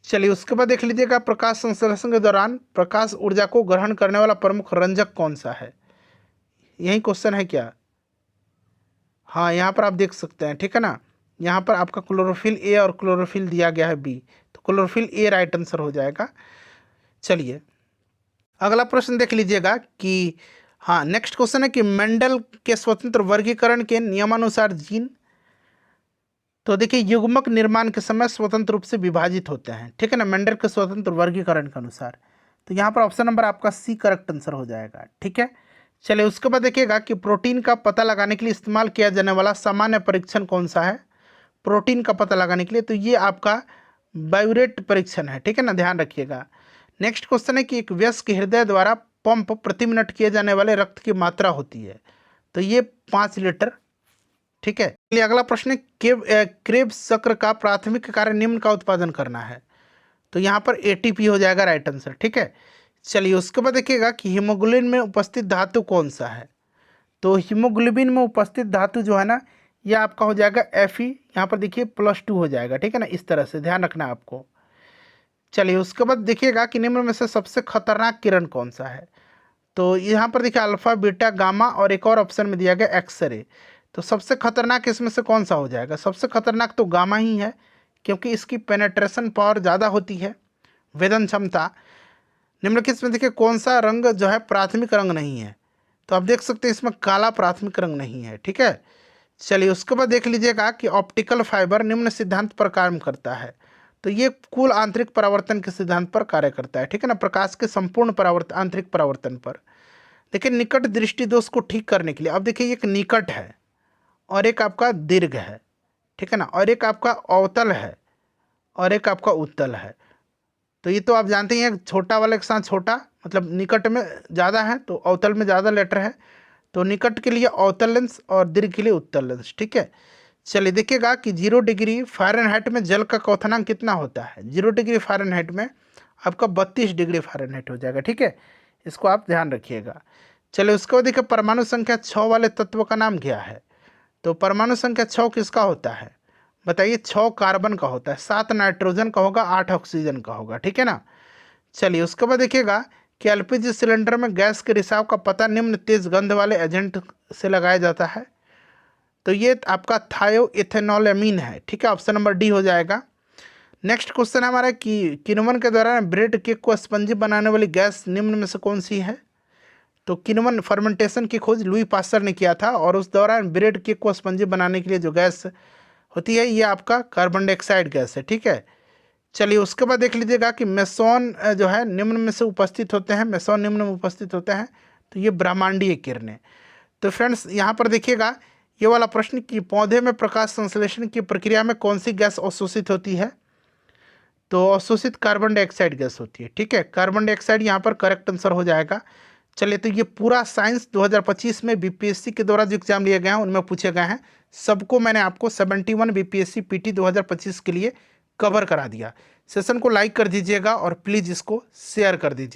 चलिए उसके बाद देख लीजिएगा प्रकाश संश्लेषण के दौरान प्रकाश ऊर्जा को ग्रहण करने वाला प्रमुख रंजक कौन सा है। यही क्वेश्चन है क्या। हाँ यहाँ पर आप देख सकते हैं, ठीक है ना, यहाँ पर आपका क्लोरोफिल ए और क्लोरोफिल दिया गया है बी, तो क्लोरोफिल ए राइट आंसर हो जाएगा। चलिए अगला प्रश्न देख लीजिएगा कि हाँ नेक्स्ट क्वेश्चन है कि मेंडल के स्वतंत्र वर्गीकरण के नियमानुसार जीन, तो देखिए युग्मक निर्माण के समय स्वतंत्र रूप से विभाजित होते हैं, ठीक है ना, मेंडल के स्वतंत्र वर्गीकरण के अनुसार। तो यहाँ पर ऑप्शन नंबर आपका सी करेक्ट आंसर हो जाएगा, ठीक है। चलिए उसके बाद देखिएगा कि प्रोटीन का पता लगाने के लिए इस्तेमाल किया जाने वाला सामान्य परीक्षण कौन सा है। प्रोटीन का पता लगाने के लिए तो ये आपका बायोरेट परीक्षण है, ठीक है ना, ध्यान रखिएगा। नेक्स्ट क्वेश्चन है कि एक वयस्क हृदय द्वारा पंप प्रति मिनट किए जाने वाले रक्त की मात्रा होती है। तो ये 5 लीटर, ठीक है। चलिए अगला प्रश्न है, क्रेब्स चक्र का प्राथमिक कार्य निम्न का उत्पादन करना है। तो यहाँ पर एटीपी हो जाएगा राइट आंसर, ठीक है। चलिए उसके बाद देखिएगा कि हीमोग्लोबिन में उपस्थित धातु कौन सा है। तो हीमोग्लोबिन में उपस्थित धातु जो है ना, यह आपका हो जाएगा Fe। यहाँ पर देखिए +2 हो जाएगा, ठीक है ना, इस तरह से ध्यान रखना आपको। चलिए उसके बाद देखिएगा कि निम्न में से सबसे खतरनाक किरण कौन सा है। तो यहाँ पर देखिए अल्फा, बीटा, गामा और एक और ऑप्शन में दिया गया एक्सरे। तो सबसे खतरनाक इसमें से कौन सा हो जाएगा। सबसे खतरनाक तो गामा ही है, क्योंकि इसकी पेनेट्रेशन पावर ज़्यादा होती है, वेदन क्षमता। निम्नलिखित में देखिए कौन सा रंग जो है प्राथमिक रंग नहीं है। तो आप देख सकते हैं इसमें काला प्राथमिक रंग नहीं है, ठीक है। चलिए उसके बाद देख लीजिएगा कि ऑप्टिकल फाइबर निम्न सिद्धांत पर काम करता है। तो ये कुल आंतरिक परावर्तन के सिद्धांत पर कार्य करता है, ठीक है ना, प्रकाश के संपूर्ण आंतरिक परावर्तन पर। देखिए निकट दृष्टि दोष को ठीक करने के लिए, अब देखिए एक निकट है और एक आपका दीर्घ है, ठीक है ना, और एक आपका अवतल है और एक आपका उत्तल है। तो ये तो आप जानते ही हैं, छोटा वाले के साथ छोटा मतलब निकट में ज़्यादा है तो अवतल में ज़्यादा लेटर है। तो निकट के लिए अवतल लेंस और दीर्घ के लिए उत्तल लेंस, ठीक है। चलिए देखिएगा कि 0 डिग्री फ़ारेनहाइट में जल का क्वथनांक कितना होता है। 0 डिग्री फ़ारेनहाइट में आपका 32 डिग्री फ़ारेनहाइट हो जाएगा, ठीक है, इसको आप ध्यान रखिएगा। चलिए उसके बाद देखिए परमाणु संख्या 6 वाले तत्व का नाम क्या है। तो परमाणु संख्या 6 किसका होता है बताइए। 6 कार्बन का होता है, 7 नाइट्रोजन का होगा, 8 ऑक्सीजन का होगा, ठीक है ना। चलिए उसके बाद देखिएगा कि एलपीजी सिलेंडर में गैस के रिसाव का पता निम्न तेज गंध वाले एजेंट से लगाया जाता है। तो ये आपका थायोइथेनॉलेमीन है, ठीक है, ऑप्शन नंबर डी हो जाएगा। नेक्स्ट क्वेश्चन है हमारा कि किण्वन के दौरान ब्रेड केक को स्पंजी बनाने वाली गैस निम्न में से कौन सी है। तो किण्वन फर्मेंटेशन की खोज लुई पास्चर ने किया था और उस दौरान ब्रेड केक को स्पंजी बनाने के लिए जो गैस होती है ये आपका कार्बन डाइऑक्साइड गैस है, ठीक है। चलिए उसके बाद देख लीजिएगा कि मेसोन जो है निम्न में से उपस्थित होते हैं, मेसोन निम्न में उपस्थित होते हैं। तो ये ब्रह्मांडीय किरणें। तो फ्रेंड्स यहाँ पर देखिएगा ये वाला प्रश्न कि पौधे में प्रकाश संश्लेषण की प्रक्रिया में कौन सी गैस अवशोषित होती है। तो अवशोषित कार्बन डाइऑक्साइड गैस होती है, ठीक है, कार्बन डाइऑक्साइड यहाँ पर करेक्ट आंसर हो जाएगा। चलिए तो ये पूरा साइंस 2025 में बीपीएससी के द्वारा जो एग्जाम लिए गए हैं उनमें पूछे गए हैं, सबको मैंने आपको 71 बीपीएससी पीटी 2025 के लिए कवर करा दिया। सेशन को लाइक कर दीजिएगा और प्लीज़ इसको शेयर कर दीजिए।